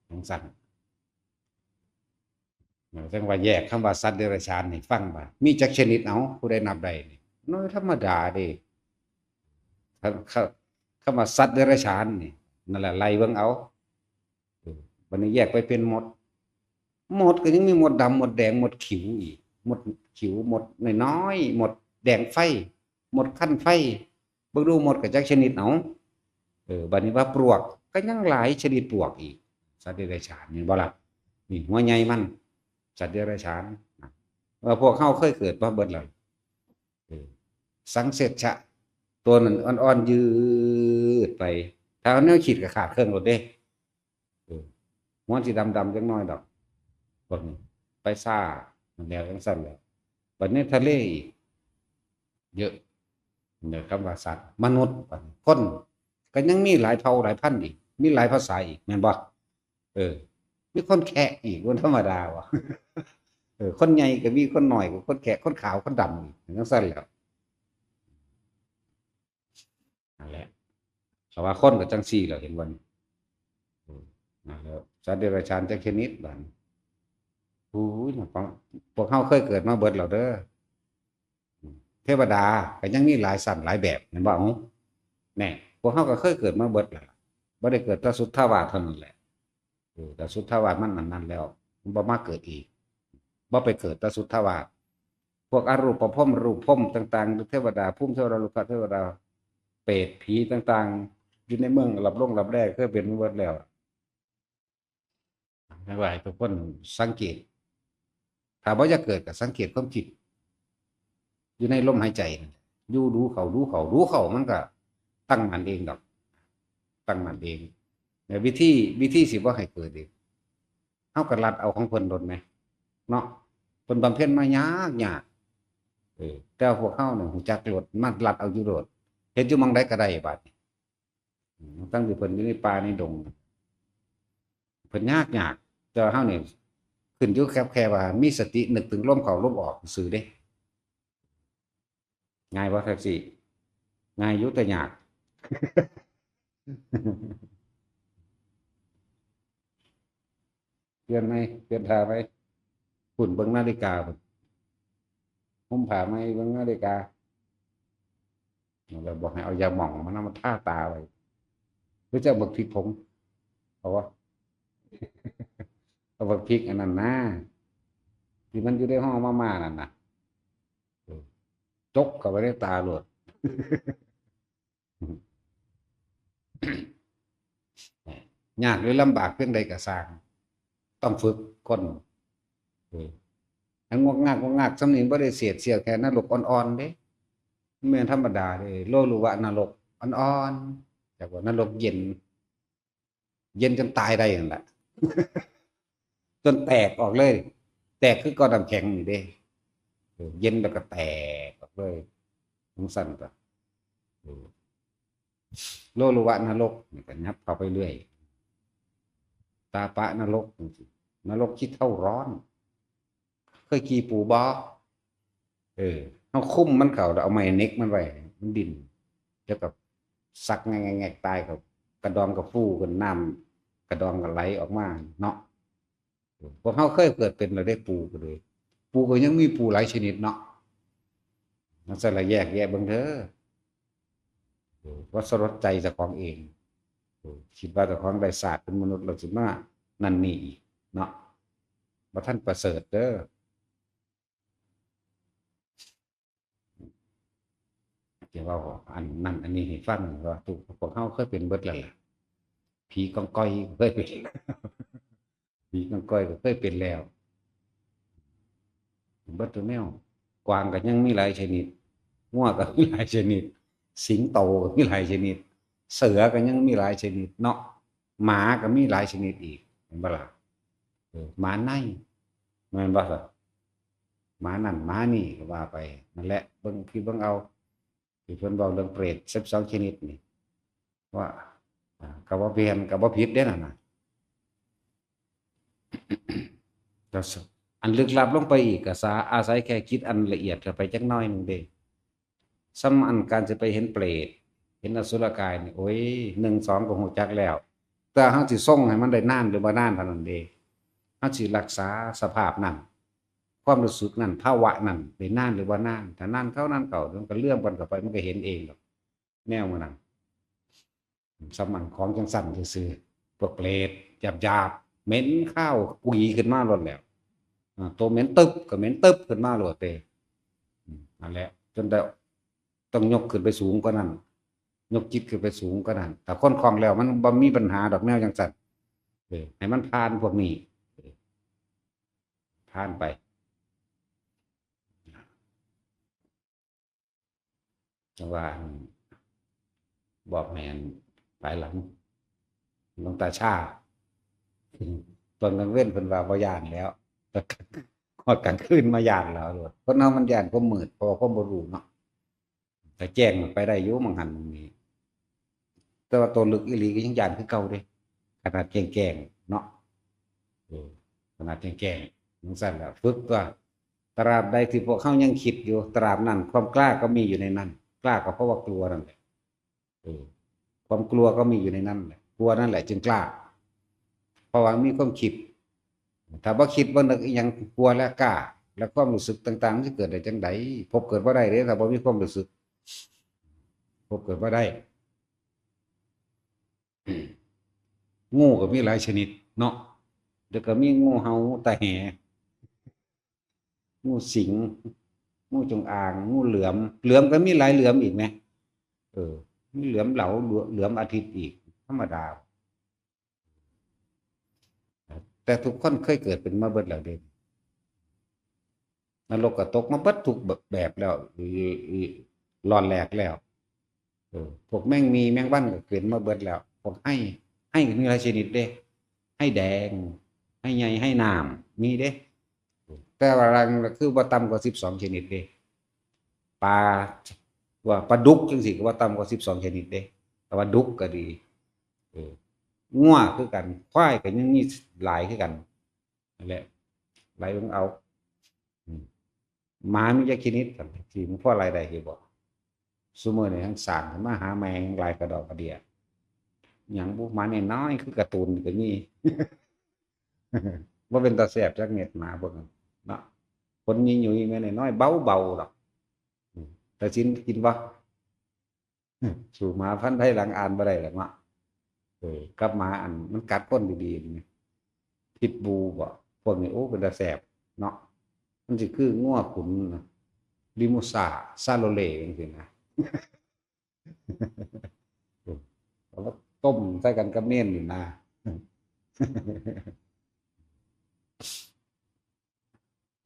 Speaker 1: จังซั่นจังว่าแยกคำว่าสัตว์เดรัจฉานนี่ฟังบ่มีจักชนิดเอาผู้ใดนับได้นี่น้อยธรรมดาเด้ถ้าคำว่าสัตว์เดรัจฉานนี่นั่นแหละไล่เบิ่งเอาวันนี้แยกไปเป็นหมดก็ยังมีหมดดำหมดแดงหมดขิวอีกหมดขิวหมดน้อยๆหมดแดงไฟหมดขั้นไฟเบิ่งดูหมดก็จักชนิดเอาบัดนี้ว่าปลวกก็ยังหลายชนิดปลวกอีกสัตว์เดรัจฉานนี่บ่ล่ะนี่หัวใหญ่มันสัตว์เดรัจฉานว่าพวกเขาเคยเกิดมาเบิดแล้วสังเสชชะตัวนั้นอ่อนๆยืดไปถ้าเอาแนวขีดก็ขาดเครื่องรถเด้หัวสิดำๆจังน้อยดอกพวกนี้ไปซ่ามันแล้วจังซั่นแหล้วบัดนี้ทะเลอีกเยอะเนี่ยคำว่าสัตว์มนุษย์คนก็ยังมีหลายเผ่าหลายพันธุ์อีกมีหลายภาษาอีกแม่นบ่มีคนแขกอีกคนธรรมดาวะคนใหญ่ก็มีคนหน่อยก็คนแขกคนขาวคนดำอีกจังซั่นแหล้วนั่นแหละเพราะว่าคนก็จังซี่แหล้วเห็นบ่นี่นั่นแล้วสัตว์เดรัจฉานจักชนิดบัดอู้ยพวกเฮาเคยเกิดมาเบิดแล้วเด้อเทวดาก็ยังมีหลายสันหลายแบบแม่นบ่เอ้าแน่พวกเฮาก็เคยเกิดมาเบิดแล้วบ่ได้เกิดแต่สุทธาวาสเท่านั้นแหละแต่สุทธาวาสมันอันนั้นแล้วมันบ่มาเกิดอีกบ่ไปเกิดแต่สุทธาวาสพวกอรูปภพรูปภพต่างๆเทวดาภูมิเทวดาลูกเทวดาเปรตผีต่างๆอยู่ในเมืองรับแรกเคยเป็นมาเบิดแล้วไม่ว่าให้ทุกคนสังเกตถ้าบ่อยากเกิดก็สังเกตความคิดอยู่ในลมหายใจอยู่ดูเขามันก็ตั้งมันเองดอกตั้งมันเองแต่วิธีสิบ่ให้เกิดเองเฮาก็รัดเอาของเพิ่นโดนไหมเนาะเพิ่นบำเพ็ญมายากแต่พวกเฮาเนี่ยฮู้จักโลดมารัดเอาอยู่โลดเฮ็ดอยู่หม้องใดก็ได้บัดนี้ตั้งที่เพิ่นอยู่ในป่าในดงเพิ่นยากแต่เฮานี่ขึ้นอยู่แค่ว่ามีสตินึกถึงลมเข้าลมออกซื่อเด้ง่ายบ่แท็กซี่ง่ายอยู่แต่ยากเปลี่ยนไหมเปลี่ยนท่าไหมฝุ่นเบิ่งนาฬิกาพุ่นห่มผ้าไหมเบิ่งนาฬิกาเราบอกให้เอายาหม่องมานำมาทาตาไว้หรือจะเอาบักพริกผงเอาวะเอาบักพริกอันนั้นนะที่มันอยู่ในห้องมานั่นน่ะจกเข้าไปในตาโลดยากหรือลำบากเพียงใดก็สร้างต้องฝึกคน อันงวกงากงวกงากสำเนียงบ่ได้เสียดเสียวแค่นรกอ่อนๆเด้ไม่แม่นธรรมดาเด้โลรู้ว่านรกอ่อนๆจากว่านรกเย็นเย็นจนตายได้นั่นแหละจนแตกออกเลยแตกคือก้อนน้ำแข็งนี่เด้เย็นแล้วก็แตกออกเลยสงสั่นก็โลรู้ว่านรกนี่ก็นับเข้าไปเรื่อยตาปะนรกนรกคิดเท่าร้อนเคยขี่ปูบอเอาคุ้มมันเขาเอาไม้เน็กมันไว้มันดินแล้วก็สักแงกตายกับกระดองกับฟูกันน้ำกระดองกับไหลออกมาเนาะพวกเขาเคยเกิดเป็นเราได้ปูกันเลยปูก็ยังมีปูหลายชนิดเนาะมันจะละแยกแยะบางเถอะว่าสลดใจเจ้าของเองคิดว่าเจ้าของได้ศาสตร์เป็นมนุษย์เราสิมานั่นนี่อีกเนาะว่าท่านประเสริฐเด้อเดี๋ยวว่าอันนั้นอันนี้ให้ฟังว่าถูกพวกเขาเคยเป็นเบิดแล้วล่ะผีกองก้อยเคยเป็นผีกองก้อยก็เคยเป็นแล้วเบิดตัวแนวกวางก็ยังมีหลายชนิดงัวก็มีหลายชนิดสิงโตก็มีหลายชนิดเสือก็ยังมีหลายชนิดเนาะหมาก็มีหลายชนิดอีกเห็นบ่ล่ะหมาในแม่นบ่ล่ะหมานั่นหมานี่ก็ว่าไปนั่นแหละเบิ่งพี่เบิ่งเอาที่เพิ่นเว้าเรื่องเปรต12ชนิดนี่ว่าก็บ่เปลี่ยนก็บ่ผิดเด้นั่นน่ะแต่อันลึกลับลงไปอีกก็อาศัยแค่คิดอันละเอียดเข้าไปจักหน่อยหนึงเด้ซ้ำอันการจะไปเห็นเปรตเห็นอสุรกายนี่โอ้ย1 2ก็ฮู้จักแล้วแต่เฮาสิทรงให้มันได้นานหรือบ่นานเท่านั้นเด้เฮาสิรักษาสภาพนั้นความรู้สึกนั้นภาวะนั้นได้นานหรือบ่นานถ้านานเข้านานเข้ามันก็เลื่อมกันเข้าไปมันก็เห็นเองดอกแนวมันนั้น สมันของจังสั่นซื่อๆพวกเปรตหยาบๆเหม็นข้าวกุยขึ้นมาหมดแล้วตัวเหม็นตึบก็เหม็นตึบขึ้นมาโลดเด้นั่นแหละจนได้ต้องยกขึ้นไปสูงกว่านั้นยกจิตขึ้นไปสูงกว่านั้นแต่คนคล่องแล้วมันบ่มีปัญหาดอกแนวจังสั่นให้มันผ่านพวกนี้ผ่านไปจังว่าบอกแม่นภายหลังหลวงตาชาตอนกลางเว้นเพิ่นว่าบ่ย้านแล้วแต่ฮอดกลางคืนมาย้านแล้วโลดเพราะเนาะมันย้านความมืดเพราะว่าความบ่รู้เนาะแต่แจ้งมันไปได้อยู่บางหันบางนี้แต่ว่าตัวลึกอีหลีก็ยังย้านคือเก่าเด้ขนาดแจ้งๆเนาะขนาดแจ้งๆจังซั่นแหละฝึกตัวตราบใดที่พวกเขายังคิดอยู่ตราบนั้นความกล้าก็มีอยู่ในนั้นกล้าก็เพราะว่ากลัวนั่นแหละความกลัวก็มีอยู่ในนั้นแหละกลัวนั่นแหละจึงกล้าเพราะว่ามีความคิดถ้าบ่คิดบ่นึกอีหยังกลัวและกล้าแล้วความรู้สึกต่างๆมันสิเกิดได้จังไดพบเกิดบ่ได้เด้ถ้าบ่มีความรู้สึกพบเกิดบ่ได้งูก็มีหลายชนิดเนาะเดี๋ยวก็มีงูเห่างูตาแหงูสิงงูจงอางงูเหลือมเหลือมก็มีหลายเหลือมอีกไหมมีเหลือมเหลาเหลือมอาทิตย์อีกธรรมดาแต่ทุกคนเคยเกิดเป็นมาเบิดแล้วเด้นรกก็ตกมาเบิดทุกแบบแล้วร้อนแหลกแล้วพวกแมงมีแมงวันก็เกิดมาเบิดแล้วพวกให้ก็มีหลายชนิดเด้ให้แดงให้ใหญ่ให้น้ำมีเด้แต่ว่ารังคือบ่ต่ำกว่า12ชนิดเด้ปลาว่าปลาดุกจังซี่ก็บ่ต่ำกว่า12ชนิดเด้แต่ว่าดุกก็ดีเอองัวคือกันควายก็ยังมีหลายคือกันนั่นแหละหลายเบิ่งเอาหมามีจักชนิดกันที่มันพอหลายได้คือบ่ซุมื้อนี้ทั้งสร้างขึ้นมาหาแมงหลายกระดอกกระเดี่ยหยังบุหมาน้อยๆคือการ์ตูนก็มีบ่เป็นตาแซ่บจักเม็ดหมาเบิ่งเนาะคนหยุ่ยๆแม่น้อยๆเบาๆดอกแต่สินกินบ่สู่หมาพันธุ์ไทยหลังอ่านบ่ได้หรอกเนาะกับหมาอันมันกัดคนดีๆนี่พิษบูบ่พวกนี้โอ้เป็นตาแซ่บเนาะมันสิคืองัวขุนลิมูซ่าซาโลเลจังซี่นะเอามาต้มใส่กันกับเม่นนี่นะ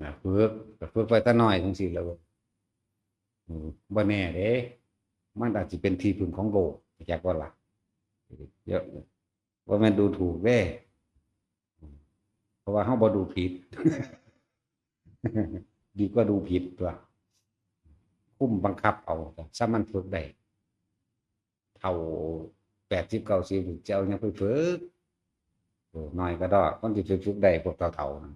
Speaker 1: นะฝึกไปแต่น้อยจังซี่แหล้วบ่แน่เด้มันอาจสิเป็นที่พึ่งของโลกจักบ่ล่ะเยอะบ่แม่นดูถูกเด้เพราะว่าเฮาบ่ดูผิดดีกว่าดูผิดตัวคุ้มบังคับเอาซะมันฝึกได้เท่า80 90จะเอาหยังไปฝึกน้อยก็ดอกคนที่ฝึกได้พวกเฒ่าๆนั่น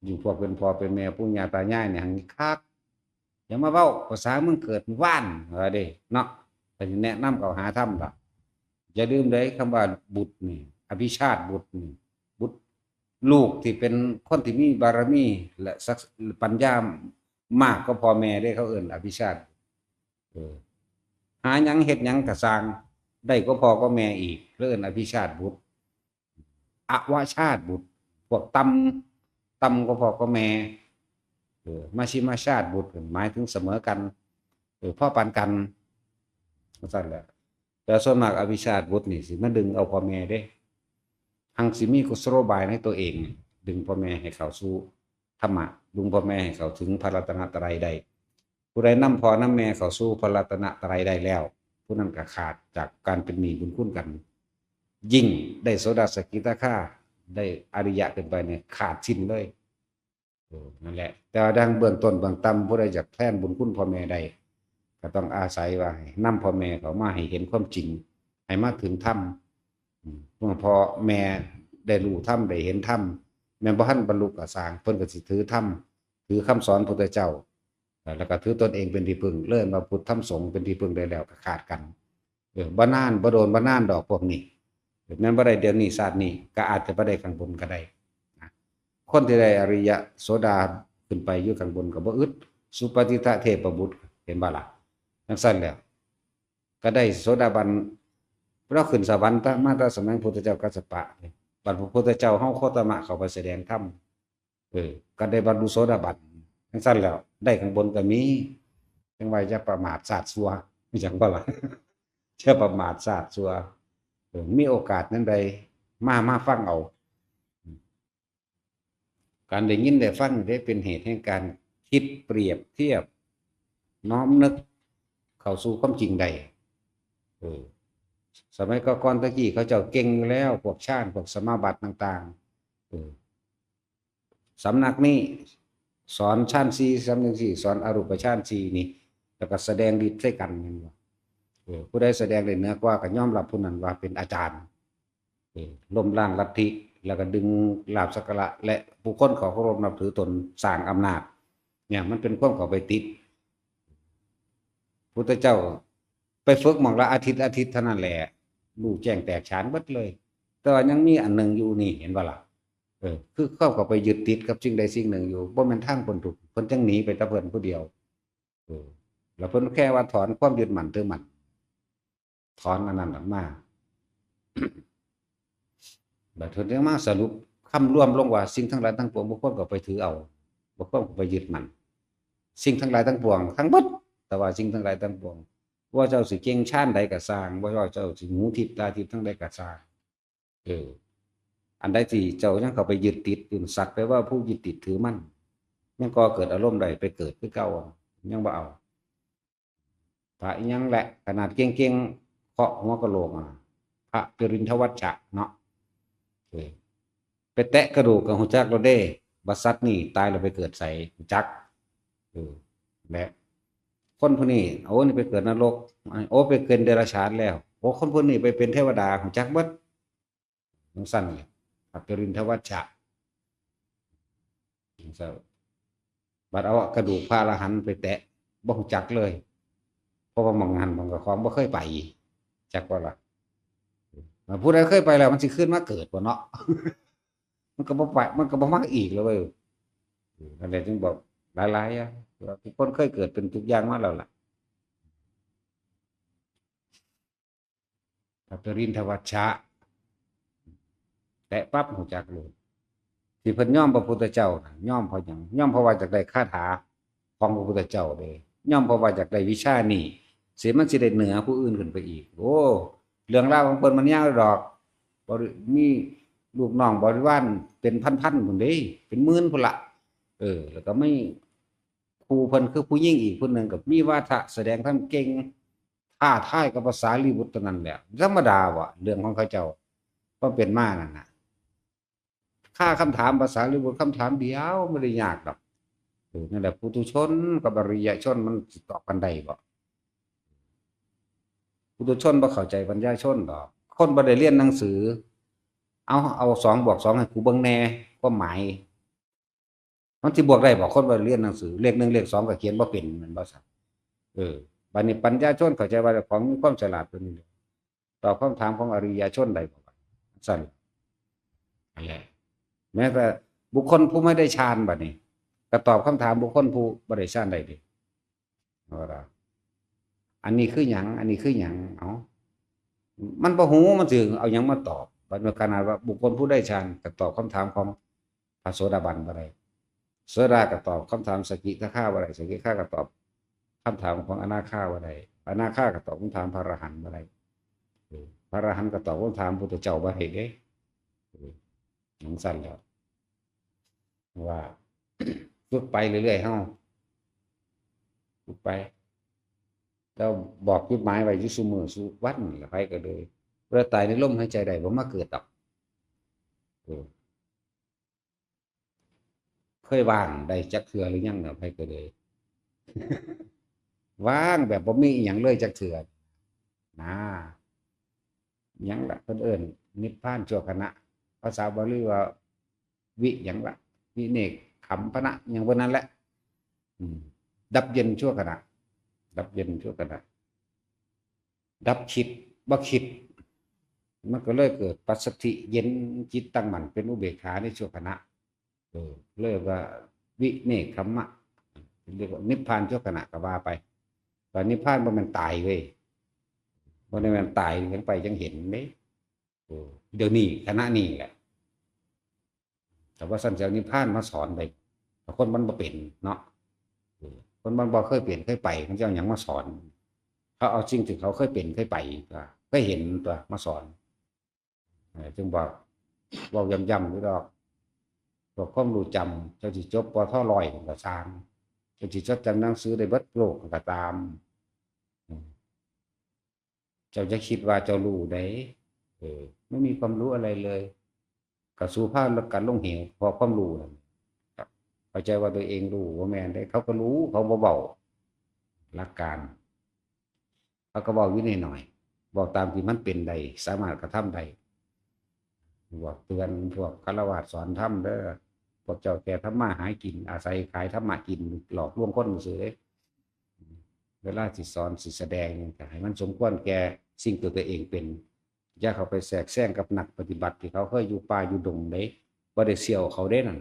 Speaker 1: อยู่พวกเป็นพ่อเป็นแม่ปู่ย่าตายายเนี่ยหั้นคักอย่ามาเว้าภาษามึงเกิดว่านว่าเด้เนาะก็สิแนะนำเขาหาธรรมล่ะอย่าลืมเด้คำว่าบุตรนี่อภิชาติบุตรนี่บุตรลูกที่เป็นคนที่มีบารมีและปัญญามากกว่าพ่อแม่เด้เขาเอิ้นอภิชาติเออหาหยังเฮ็ดหยังก็สร้างได้กว่าพ่อกว่าแม่อีกเอิ้นอภิชาติบุตรอวชาติบุตรพวกต่ำกว่าพ่อกว่าแม่มาชิมาชาติบุตรหมายถึงเสมอกันพ่อปานกันซั่นแหละแต่ส่วนมากอภิชาติบุตรนี่สิมาดึงเอาพ่อแม่เด้หังสิมีกุศโลบายในตัวเองดึงพ่อแม่ให้เข้าสู่ธรรมะดึงพ่อแม่ให้เข้าถึงพระรัตนตรัยได้ผู้ใดนำพ่อนำแม่เข้าสู่พระรัตนตรัยได้แล้วผู้นั้นก็ขาดจากการเป็นหนี้บุญคุณกัน ยิ่งได้โสดาสกิทาคาได้อริยะขึ้นไปเนี่ยขาดสิ้นเลยนั่นแหละแต่ดังเบื้องต้นเบื้องต่ำผู้ใดอยากแทนบุญคุณพ่อแม่ใดก็ต้องอาศัยว่าให้นำพ่อแม่เขามาให้เห็นความจริงให้มาถึงธรรมเมื่อพ่อแม่ได้รู้ธรรมได้เห็นธรรมแม่บ่ทันบรรลุก็สร้างเพิ่นก็สิถือธรรมถือคำสอนพุทธเจ้าแล้วก็ถือตนเองเป็นที่พึ่งเลื่อนมาพุทธธรรมสงฆ์เป็นที่พึ่งได้แล้วก็ขาดกันบ่นานบ่โดนบ่นานดอกพวกนี้แม้นบ่ได้เดี๋ยวนี้ชาตินี้ก็อาจจะบ่ได้ข้างบนก็ได้คนที่ได้อริยะโสดาขึ้นไปอยู่ข้างบนก็บ่อึดสุปฏิทะเทพบุตรเห็นบ่ล่ะจังซั่นแล้วก็ได้โสดาบันเราขึ้นสวรรค์มาแต่สมัยพุทธเจ้ากัสสปะบัดพระพุทธเจ้าเฮาโคตมะเข้าไปแสดงธรรมก็ได้บรรลุโสดาบันจังซั่นแล้วได้ข้างบนก็มีจังว่าอย่าประมาทสาดซัวมีจังบ่ล่ะอย่าประมาทสาดซัวมีโอกาสนั้นใดมาฟังเอาการได้ยินได้ฟังได้เป็นเหตุแห่งการคิดเปรียบเทียบน้อมนึกเข้าสู่ความจริงใดสมัยก่อนตะกี้เขาเจ้าเก่งแล้วพวกฌานพวกสมาบัติต่างๆสำนักนี้สอนฌานสี่สำนักสี่สอนอรูปฌานสี่นี่แล้วก็แสดงฤทธิ์ใส่กันผู้ใดแสดงได้เหนือกว่าก็ยอมรับผู้นั้นว่าเป็นอาจารย์ล้มล้างลัทธิแล้วก็ดึงลาภสักการะและผู้คนเขาเคารพนับถือตนสร้างอำนาจเนี่ยมันเป็นความเข้าไปติดพุทธเจ้าไปฝึกหมองละอาทิตย์เท่านั้นแหละรู้แจ้งแตกฉานเบิดเลยแต่ว่ายังมีอันหนึ่งอยู่นี่เห็นบ่ล่ะคือเข้าไปยึดติดกับสิ่งใดสิ่งหนึ่งอยู่บ่แม่นทางพ้นทุกข์เพิ่นจังหนีไปแต่เพิ่นผู้เดียวแล้วเพิ่นแค่ว่าถอนความยึดมั่นถือมั่นถอนอันนั้นออกมาบัดเพิ่นจึงมาสรุปคำรวมลงว่าสิ่งทั้งหลายทั้งปวงบ่ควรก็ไปถือเอาบ่ควรก็ไปยึดมั่นสิ่งทั้งหลายทั้งปวงทั้งหมดแต่ว่าสิ่งทั้งหลายทั้งปวงว่าเจ้าสิเก่งชาญใดก็สร้างว่าเจ้าสิหูทิพย์ตาทิพย์ทั้งใดก็สร้างอันใดที่เจ้ายังเข้าไปยึดติดอยู่สักแต่ว่าผู้ยึดติดถือมั่นยังก็เกิดอารมณ์ใดไปเกิดคือเก่ายังบ่เอาพระยังแหละขนาดเก่งๆเคาะหัวกะโหลกพระปริณทวัชชะเนาะไปแตะกระดูกกับหูจักเราได้บัดซัดนี่ตายเราไปเกิดใส่หูจักและคนพวกนี้โอ้นี่ไปเกิดนรกโอ้ไปเกิดเดรัจฉานแล้วโอ้คนพวกนี้ไปเป็นเทวดาหูจักเบิดทั้งสั้นเลยพระปริณทวัชชะบัดเอากระดูกพระอรหันต์ไปแตะบ่หูจักเลยเพราะว่าหม่องหันหม่องกับของบ่เคยไปจักว่าล่ะผู้ใดเคยไปแล้วมันสิขึ้นมาเกิดบ่เนาะมันก็บ่ไปมันก็บ่มาอีกแล้วเว้ยนั่นแหละจึงบอกหลายๆทุกคนเคยเกิดเป็นทุกอย่างมาแล้วล่ะพระปริณทวัชชะแต่ปั๊บหูจักเลยที่เพิ่นยอมพระพุทธเจ้าน่ะยอมเพราะหยังยอมเพราะว่าอยากได้คาถาของพระพุทธเจ้าเด้ยอมเพราะว่าอยากได้วิชานี้สิมันสิได้เหนือผู้อื่นขึ้นไปอีกโอ้เรื่องราวของเพิ่นมันยาวดอกบ่มี ลูกน้องบริวารเป็นพันๆพุ่นเด้เป็นหมื่นพุ่นละแล้วก็ไม่ครูเพิ่นคือผู้หญิงอีกคนหนึ่งกับมีวาทะแสดงทำเก่งท้าทายกับภาษาลีบุตรตัวนั้นแหละธรรมดาวะเรื่องของเขาเจ้าก็เป็นมานั่นน่ะค่าคำถามภาษาลีบุตรคำถามเดียวไม่ได้ยากหรอกนั่นแหละปุถุชนกับอริยชนมันสิตอบกันได้บ่ปุถุชนบ่เข้าใจปัญญาชนดอกคนบ่ได้เรียนหนังสือเอา2 บวก 2ให้กูเบิ่งแหน่ความหมายมันสิบวกได้บ่คนบ่ได้เรียนหนังสือเลข1เลข2ก็เขียนบ่เป็นแม่นบ่ซั่นบัดนี้ปัญญาชนเข้าใจว่าเจ้าของมีความฉลาดตัวนี้ตอบคำถามของอริยชนได้บ่ซั่นนั่นแหละแม้แต่บุคคลผู้ไม่ได้ฌานบัดนี้ก็ตอบคำถามบุคคลผู้บ่ได้ฌานได้ดิว่าล่ะอันนี้คือหยังอันนี้คือหยังมันบ่ฮู้มันสิเอาหยังมาตอบบัดนี้ขนาดว่าบุคคลผู้ได้ฌานก็ตอบคำถามของพระโสดาบันบ่ได้โสดาก็ตอบคำถามสกิทาคาบ่ได้สกิทาคาก็ตอบคำถามของอนาคาบ่ได้อนาคาก็ตอบคำถามพระอรหันต์บ่ได้พระอรหันต์ก็ตอบคำถามพุทธเจ้าบ่ได้เด้จังซั่นแหล้วว่าฝึกไปเรื่อยๆเฮาฝึกไปแล้วบอกจุดหมายไว้อยู่ซุมื้อซุวันแล้วไปก็เลยเพื่อตายในลมหายใจได้บ่มาเกิดดอกเคยว่างได้จักเทื่อหรือยังเนี่ยไปก็เลยว่างแบบบ่มีอีหยังเลยจักเทื่อนะหยังล่ะเพิ่นเอิ้นนิพพานชั่วขณะภาษาบาลีว่าวิหยังล่ะวิเนกขัมปนะหยังพวกนั้นแหละดับเย็นชั่วขณะดับเย็นชั่วขณะดับคิดบ่คิดมันก็เลยเกิดปัสสัทธิเย็นจิตตั้งมั่นเป็นอุเบกขาในชั่วขณะเรียกว่าวิเนกขัมมะเรียกว่านิพพานชั่วขณะก็ว่าไปตอนนิพพานบ่แม่นตายเว้ยบ่ได้แม่นตายยังไปยังเห็นเด้เดี๋ยวนี้ขณะนี้แหละแต่ว่าสันเสียวนิพพานมาสอนไปคนมันบ่เป็นเนาะคนมันบ่เคยเปลี่ยนเคยไปมันจะเอาหยังมาสอนเขาเอาสิ่งที่เขาเคยเป็นเคยไปเคยเห็นตัวมาสอนจึงบอกย้ำๆอยู่ดอกบอกความรู้จำเจ้าสิจบปทร้อยก็สร้างเจ้าสิจดจำหนังสือได้เบิดโลกก็ตามเจ้าจะคิดว่าเจ้ารู้ได้ไม่มีความรู้อะไรเลยก็สู้พาลกันลงเหวพอความรู้นั่นเข้าใจว่าตัวเองรู้ว่าแม่นได้เขาก็รู้เขาบ่เบาหลักการเขาก็บอกวินัยหน่อยบอกตามที่มันเป็นได้สามารถกระทำได้บอกเตือนพวกฆราวาสสอนธรรมเด้อพวกเจ้าแก่ทำมาหากินอาศัยขายธรรมะกินหลอกลวงคนซื่อเวลาสิสอนสิแสดงก็ให้มันสมควรแก่สิ่งตัวเองเป็นอย่าเข้าไปแทรกแซงกับนักปฏิบัติที่เขาเคยอยู่ป่าอยู่ดงได้บ่ได้เสี่ยวเขาได้นั่น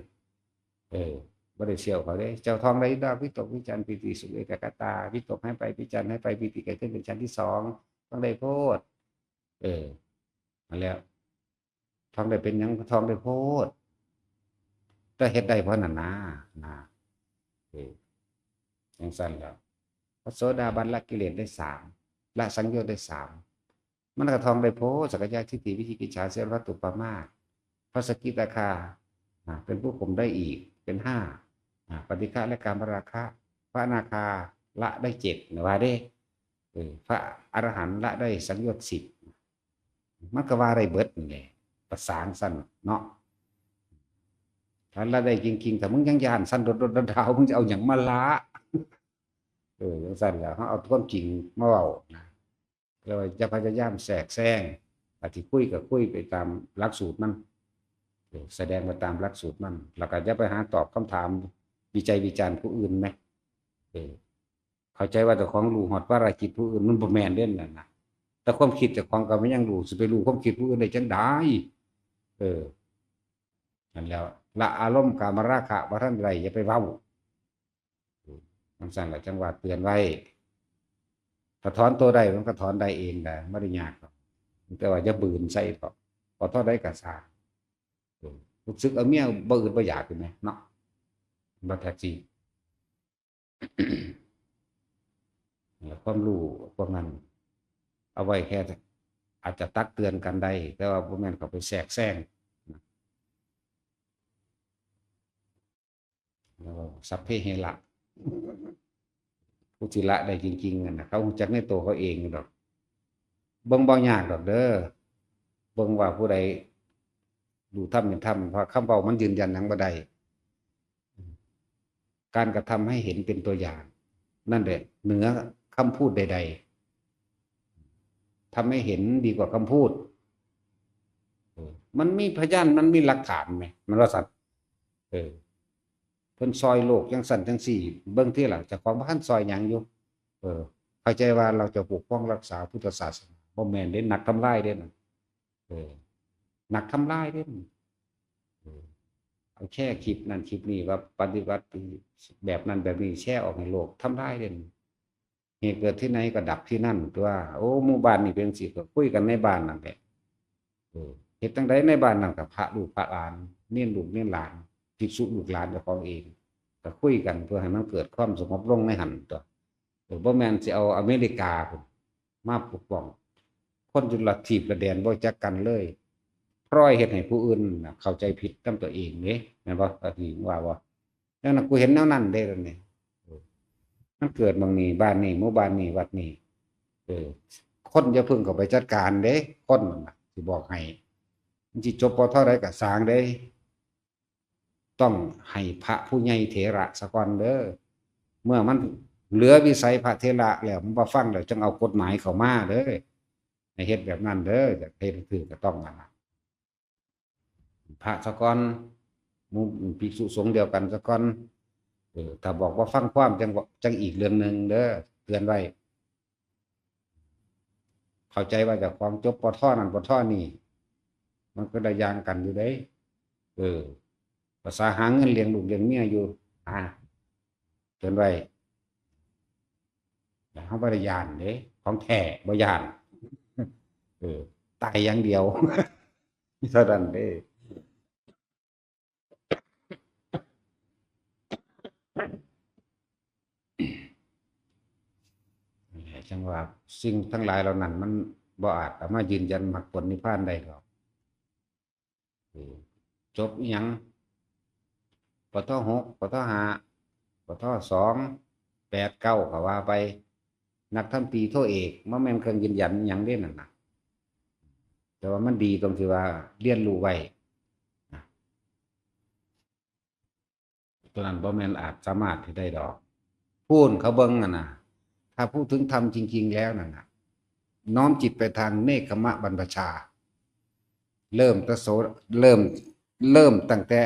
Speaker 1: บ่ได้เสี่ยวเขาได้เจ้าทองได้ดอกวิตกวิจารปิติสุขเอกคตาวิตกให้ไปวิจารให้ไปปิติเกิดขึ้นเป็นชั้นที่2ต้องได้โพธิมาแล้วทองได้เป็นยังทองได้โพธิแต่เฮ็ดได้เพราะนั่นนะจังซั่นแล้วพระโสดาบันละกิเลสได้3ละสังโยชน์ได้3มันก็ทองได้โพธิสักยะทิฏฐิวิจิกิจฉาเสวัตตุปมาสพระสกิทาคาเป็นผู้ข่มได้อีกเป็น5ปฏิฆะและการมราคะพระอนาคาละได้7นะว่าเด้พระอรหันต์ละได้สังโยชน์10มันก็ว่าได้เบิดนี่แหละประสานสั้นเนาะถ้าละได้จริงๆแต่มึงยังยานสั้นโดดๆดาวมึงจะเอาหยังมาละจังสั้นแล้วเขาเอาความจริงมาเว้านะแล้วจะพยายามแทรกแซงที่คุยก็คุยไปตามหลักสูตรมันแสดงไปตามหลักสูตรมันแล้วก็จะไปหาตอบคำถามวิจัยวิจารณ์ผู้อื่นไหมเข้าใจว่าเจ้าของรู้ฮอดว่าราจิตผู้อื่นมันบ่แม่นเด่นนั่นนะแต่ความคิดเจ้าของก็ไม่ยังรู้สิไปรู้ความคิดผู้อื่นได้จังได๋นั่นแล้วละอารมณ์กามราคะบ่ทันไรอย่าไปเว้ามันสั่นละจังหวะเตือนไว้ถ้าถอนตัวได้มันก็ถอนได้เองได้ไม่ได้ยากหรอกแต่ว่าอย่าบืนใส่เถาะพอทอดได้ก็ซ่ารู้สึกเอาเมียบ่อื่นบ่อยากอยู่ไหมเนาะบ่แท้จริงความรู้พวกนั้นเอาไว้แค่อาจจะตักเตือนกันได้แต่ว่าบ่แม่นเข้าไปแทรกแซง สัพเพเหระผู้ที่ละได้จริงๆนะเขาจักในตัวเขาเองดอกเบิ่งบ่ยากดอกเด้อเบิ่งว่าผู้ใดดูธรรมเป็นธรรมเพราะคำเว้ามันยืนยันหยังบ่ได้การกระทำให้เห็นเป็นตัวอย่างนั่นแหละเหนือคำพูดใดๆทำให้เห็นดีกว่าคำพูดมันมีพยานมันมีหลักฐานไหมมันว่าสัตว์เพิ่นซอยโลกจังสั่นจังสี่เบิ่งที่ล่ะเจ้าของบ้านซอยหยังอยู่เข้าใจว่าเราจะปกป้องรักษาพุทธศาสนาบ่แม่นเด้หนักทำลายเด้นั่นหนักทำลายเด้เอาแค่คลิปนั้นคลิปนี้ว่าปฏิบัติแบบนั้นแบบนี้แชร์ออกในโลกทำลายเด้เหตุเกิดที่ไหนก็ดับที่นั่นตัวโอ้หมู่บ้านนี่เป็นสิก็คุยกันในบ้านนั่นแหละเหตุจังใดในบ้านนั่นกับพระลูกพระหลานเนียนลูกเนียนหลานภิกษุลูกหลานเจ้าของเองก็คุยกันเพื่อให้มันเกิดความสงบลงในหันตัวบ่แม่นสิเอาอเมริกามาปกป้องคนจุลทิพย์ระแดนบ่จักกันเลยพร้อยเฮ็ดให้ผู้อื่นเข้าใจผิดนำตัวเองเด้แม่นบ่ที่ว่าบ่แล้วน่ะกูเห็นแนวนั้นเด้แล้วนี่มันเกิดบางนี้บ้านนี้หมู่บ้านนี้วัดนี้คนอย่าเพิ่งเข้าไปจัดการเด้คนน่ะสิบอกให้มันสิจบบ่เท่าใดก็สร้างได้ต้องให้พระผู้ใหญ่เถระซะก่อนเด้อเมื่อมันเหลือวิสัยพระเถระแล้วมันบ่ฟังแล้วจึงเอากฎหมายเข้ามาเด้อให้เฮ็ดแบบนั้นเด้อจะเฮ็ดถือก็ต้องนั่นน่ะพระซะก่อนหมู่ภิกษุสงฆ์เดียวกันซะก่อนถ้าบอกว่าฟังความจังอีกเรื่องนึงเด้อเตือนไว้เข้าใจว่าเจ้าของจบปทนั่นปทนี่มันก็ได้ยางกันอยู่เด้ภาษาหาเงินเลี้ยงลูกเลี้ยงเมียอยู่เตือนไว้เขาบ่ได้ยานเด้ของแท้บ่ยานตายอย่างเดียวเท่านั้นเด้จังว่าสิ่งทั้งหลายเหล่านั้นมันบ่อาจเอามายืนยันมรรคผลนิพพานได้หรอกจบอีหยังปท6ปท5ปท2 8 9ก็ว่าไปนักทำตรีโทเอกบ่แม่นเครื่องยืนยันหยังเด้นั่นน่ะแต่ว่ามันดีตรงที่ว่าเรียนรู้ไว้ตัวนั้นบ่แม่นอาจสามารถที่ได้ดอกพูนเขาเบิ่งน่ะถ้าพูดถึงธรรมจริงๆแล้วนั่นน่ะน้อมจิตไปทางเนกขมะบรรพชาเริ่มเริ่มตั้งแต่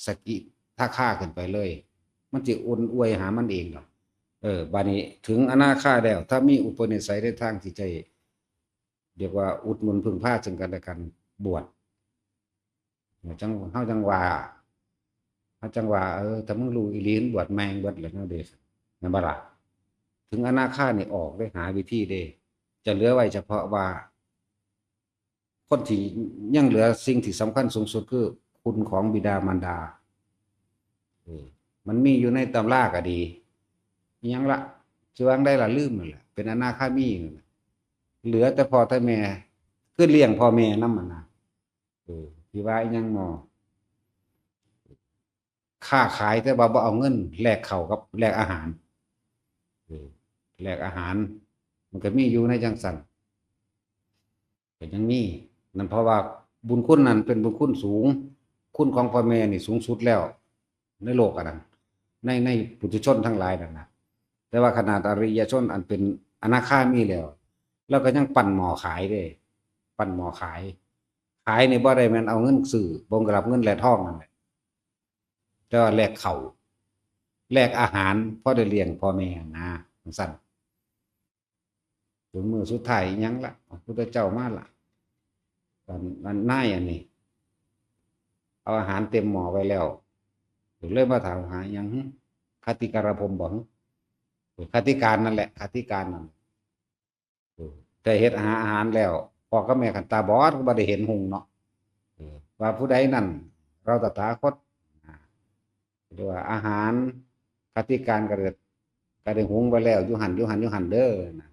Speaker 1: สกิทาค่าขึ้นไปเลยมันจะอุ่นอวยหามันเองหรอกบัดนี้ถึงอนาคาแล้วถ้ามีอุปนิสัยในทางที่ใจเรียกว่าอุดหนุนพึ่งพาซึ่งกันและกันบวชจังเฮาจังว่าถ้ามึงรู้อีหลีนบวชแมงบวชแล้วเนาะเด้นั่นบ่ล่ะถึงอนาคานี่ออกได้หาวิธีเด้จะเหลือไว้เฉพาะว่าคนที่ยังเหลือสิ่งที่สำคัญสูงสุดคือคุณของบิดามารดามันมีอยู่ในตำราก็ดียังละสิวางได้ละลืมนั่นแหละเป็นอนาคามีนั่นแหละเหลือแต่พ่อแต่แม่คือเลี้ยงพ่อแม่นำมันน่ะที่ว่าอีหยังหมอค้าขายแต่ว่าบ่เอาเงินแลกข้าวกับแลกอาหารแลกอาหารมันก็มีอยู่ในจังซั่นก็ยังมีนั่นเพราะว่าบุญคุณนั้นเป็นบุญคุณสูงคุณของพ่อแม่นี่สูงสุดแล้วในโลกอันนั้นในปุถุชนทั้งหลายนั่นน่ะแต่ว่าขนาดอริยชนอันเป็นอนาคามีแล้วก็ยังปั่นหม้อขายเด้ปั่นหม้อขายนี่บ่ได้แม่นเอาเงินซื้อบ่กรับเงินแลกทองนั่นแหละแต่ว่าแลกข้าวแลกอาหารพอได้เลี้ยงพ่อแม่นะจังซั่นถึงมื้อสุดท้ายหยังล่ะพระพุทธเจ้ามาล่ะมันนายอันนี้เอาอาหารเต็มหม้อไว้แล้วเลยมาถามหาหยังคติการพรหมบ่คติการนั่นแหละคติการนั่นแต่เฮ็ดอาหารแล้วพ่อกับแม่คันตาบอดก็บ่ได้เห็นหุงเนาะว่าผู้ใดนั่นเราตถาคตหรือว่าอาหารคติการก็ได้หุงไว้แล้วอยู่หั่นเด้อนะ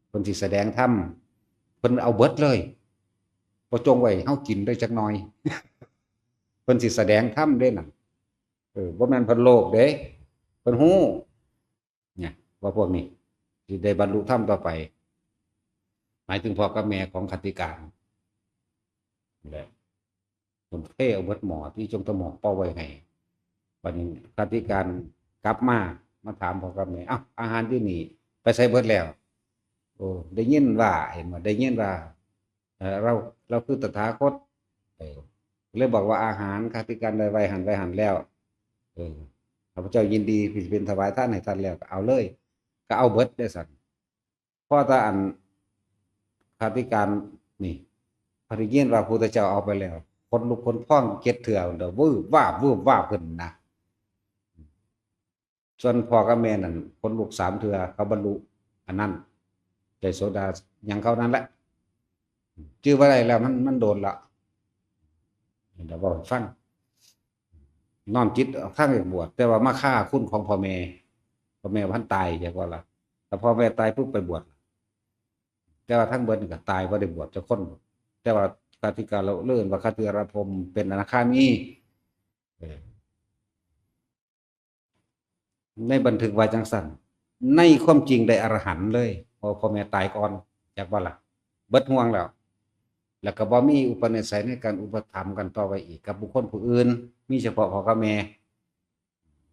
Speaker 1: เพิ่นสิแสดงธรรมเพิ่นเอาเบิดเลยบ่จงไว้เฮากินได้จักหน่อยเพิ่นสิแสดงธรรมเด้นั่น บ่แม่นเพิ่นโลภเด้เพิ่นฮู้เนี่ยว่าพวกนี้สิได้บรรลุธรรมต่อไปหมายถึงพ่อกับแม่ของขัตติการนั่นแหละเพิ่นเทเอาเบิดหม้อที่จงแตะหม้อเป่าไว้ให้บัดนี้ขัตติการกลับมาถามพ่อกับแม่อ้าวอาหารอยู่นี่ไปไสเบิดแล้วโอ้ได้ยินว่าเห็นบ่ได้ยินว่าเราคือตถาคตเออเลยบอกว่าอาหารขัตติการได้ไว้หันแล้วเออข้าพเจ้ายินดีที่จะเป็นถวายทานให้ท่านแล้วก็เอาเลยก็เอาเบิดได้สั่นเพราะถ้าอันขัตติการนี่พอได้ยินว่าพระพุทธเจ้าเอาไปแล้วคนลุกคนพองเจ็ดเถื่อเด้อวืบวาบขึ้นนะส่วนพ่อกับแม่นั่นคนลุกสามเถื่อเขาบรรลุอันนั้นได้โสดาอย่างเขานั้นแหละจื้อว่าได้แล้วมันโดนละเดี๋ยวบอกให้ฟังน้อมจิตข้างอยากบวชแต่ว่ามาฆ่าคุณของพ่อแม่พันตายอย่างว่าล่ะแต่พ่อแม่ตายปุ๊บไปบวชแต่ว่าทั้งเบิดนี่ก็ตายบ่ได้บวชจะคนแต่ว่าคติการเราเลื่อนว่าคติรพรหมเป็นอนาคามีเออในบันทึกไว้จังสั่นในความจริงได้อรหันต์เลยพอพ่อแม่ตายก่อนจากว่าล่ะเบิดห่วงแล้วก็บ่มีอุปนิสัยในการอุปถัมภ์กันต่อไปอีกกับบุคคลผู้อื่นมีเฉพาะพ่อกับแม่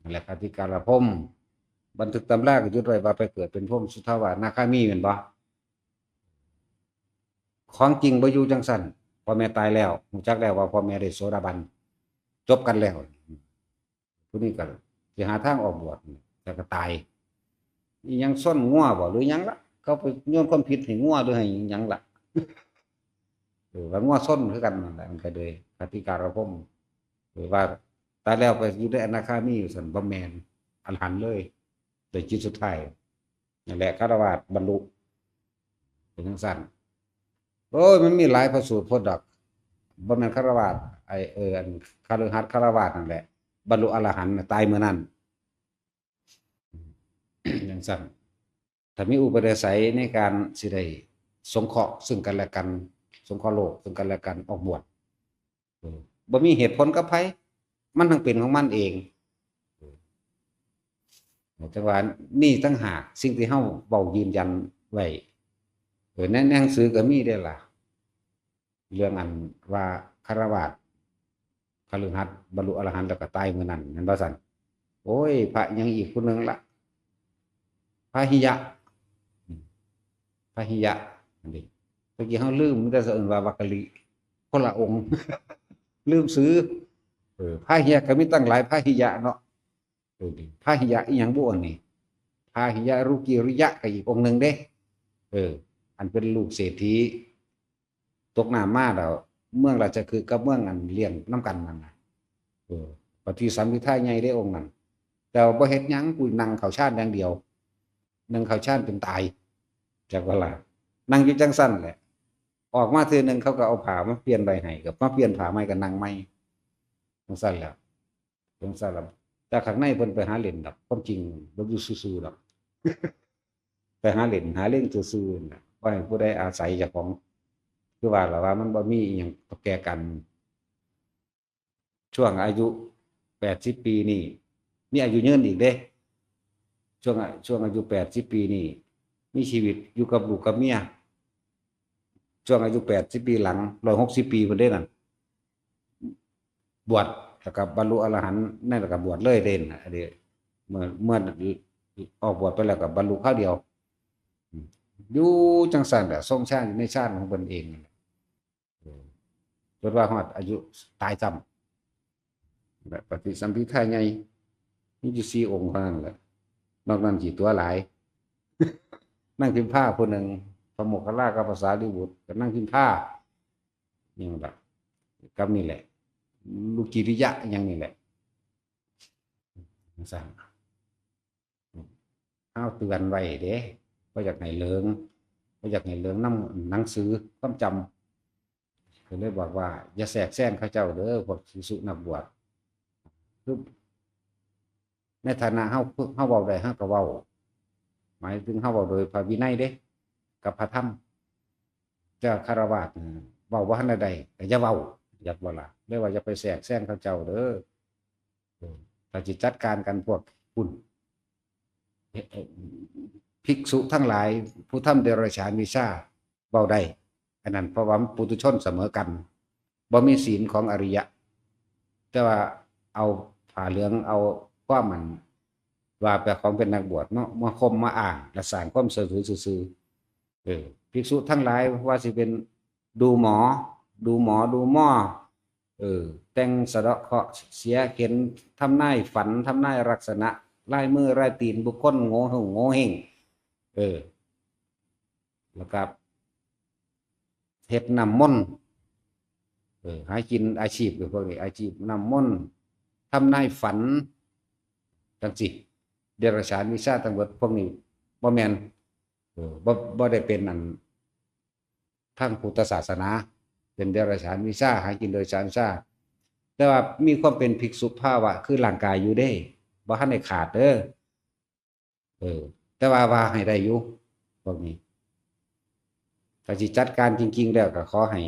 Speaker 1: นั่นแหละคติการพรหมบันทึกตำราก็ยึดไว้ว่าไปเกิดเป็นพรหมสุทธาวาสนาคามีแม่นบ่ของจริงบ่อยู่จังสั่นพ่อแม่ตายแล้วรู้จักแล้วว่าพ่อแม่ได้โสดาบันจบกันแล้วผู้นี้ก็สิหาทางออกบวชแต่ก็ตายอีหยังซ่อนงัวบ่หรือหยังล่ะเขาไปโยนความผิดให้งัวหรือให้หยังล่ะว่างัวซ่อนคือกันนั่นแหละมันก็เลยคติการพรหมว่าตายแล้วไปอยู่ในอนาคามีอยู่ซั่นบ่แม่นอรหันต์เลยโดยจิตสุดท้ายนั่นแหละฆราวาสบรรลุเป็นจังซั่นโอ้ยมันมีหลายพระสูตรพจน์ดอกบ่แม่นฆราวาสอันคฤหัสถ์ฆราวาสนั่นแหละบรรลุอรหันต์ตายมื้อนั้นจังซั่นถ้ามีอุปนิสัยในการสิได้สงเคราะห์ซึ่งกันและกันสงเคราะห์โลกซึ่งกันและกันออกบวชบ่มีเหตุผลกับไผมันทั้งเป็นของมันเองจังว่านี่ตั้งหากสิ่งที่เฮาเว้ายืนยันไว้ในหนังสือก็มีได้ล่ะเรื่องอันว่าฆราวาสคฤหัสถ์บรรลุอรหันต์แล้วก็ตายมื้อนั้นแม่นบ่ซั่นโอ้ยพระยังอีกผู้หนึงล่ะพระหิยะอันนี้เมื่อกี้เฮาลืมมันจะเอิ้นว่าวักกะลิคนละองค์ลืมซื้อพระหิยะก็มีตั้งหลายพระหิยะเนาะพระหิยะอีหยังบ่อันนี้พระหิยะรุกิริยะก็อีกองค์หนึงเด้อันเป็นลูกเศรษฐีตกน้ำมาแล้วเมืองราชคฤห์กับเมืองอันเลี้ยงน้ำกันนั่นน่ะปฏิสัมภิทาใหญ่ได้องค์นั้นแต่บ่เฮ็ดหยังกูนั่งเข้าฌานอย่างเดียวนั่งเข้าฌานจนตายจากเวลานั่งอยู่จังซั่นแหละออกมาเทื่อนึงเขาก็เอาผ้ามาเปลี่ยนใบให้กับมาเปลี่ยนผ้าใหม่ก็นั่งใหม่จังซั่นแหละจังซั่นแล้วแต่ข้างในเพิ่นไปหาเล่นดอกความจริงบ่อยู่ซื่อๆดอกไปหาเล่นซื่อๆน่ะบ่ให้ผู้ใดอาศัยเจ้าของคือว่าล่ะว่ามันบ่มีอิหยังตกแก่กันช่วงอายุ80ปีนี่มีอายุยืนอีกเด้ช่วงอายุ80ปีนี่มีชีวิตอยู่กับลูกกับเมียช่วงอายุ80ปีหลัง160ปีเพิ่นเด้นั่นบวชแล้วก็บรรลุอรหันต์นั่นแล้วก็บวชเลยเด่นอันนี้เมื่อออกบวชไปแล้วก็บรรลุคราวเดียวอยู่จังซั่นแหละทรงฌานอยู่ในฌานของเพิ่นเองจนว่าฮอดอายุตายซ้ำแบบปฏิสัมภิทาใหญ่มีอยู่4องค์เท่านั้นแหละนอกนั้นสิตัวหลายนั่งพิมพ์ผ้าผู้หนึ่งพระโมคคัลลากับภาษาลิบุตรก็นั่งพิมพ์ผ้าอย่างแบบกับนี่แหละลูกิริยะอย่างนี้แหละสั่งเอาเตือนไว้เด้ว่าอยากให้เลิงนำหนังสือความจำก็เลยบอกว่าอย่าแทรกแซงเขาเจ้าเด้อพวกศิษย์นักบวชคือในฐานะเฮาเว้าได้เฮาก็เว้าหมายถึงเฮาเว้าโดยพระวินัยเด้กับพระธรรมเจ้าคฤหัสถ์เว้าบ่ทันได้ก็อย่าเว้าอยากบ่ล่ะเรียกว่าอย่าไปแทรกแซงเขาเจ้าเด้อ ถ้าจะจัดการกันพวกคุณภิกษุทั้งหลายผู้ทำเดรัจฉานวิชาเบาได้อันนั้นเพราะว่าปุถุชนเสมอกันบ่มีศีลของอริยะแต่ว่าเอาผ้าเหลืองเอาความมันว่าแบบของเป็นนักบวชเนาะมาคมมาอ่างและสร้างความเสื่อถือซื่อภิกษุทั้งหลายว่าสิเป็นดูหมอดูหมอแต่งสะเดาะเคราะห์เสียเข็นทำนายฝันทำนายลักษณะลายมือลายตีนบุคคลโง่เฮงแล้วก็เฮ็ดน้ำมนต์หากินอาชีพพวกนี้อาชีพน้ำมนต์ทำนายฝันจังสิเดรัจฉานวิชาทั้งหมดพวกนี้บ่แม่นบ่ได้เป็นอันทางพุทธศาสนาเป็นเดรัจฉานวิชาหากินโดยฌานวิชาแต่ว่ามีความเป็นภิกษุภาวะคือร่างกายอยู่ได้บ่ทันได้ขาดเด้อแต่ว่าให้ได้อยู่พวกนี้ถ้าสิจัดการจริงๆแล้วก็ขอให้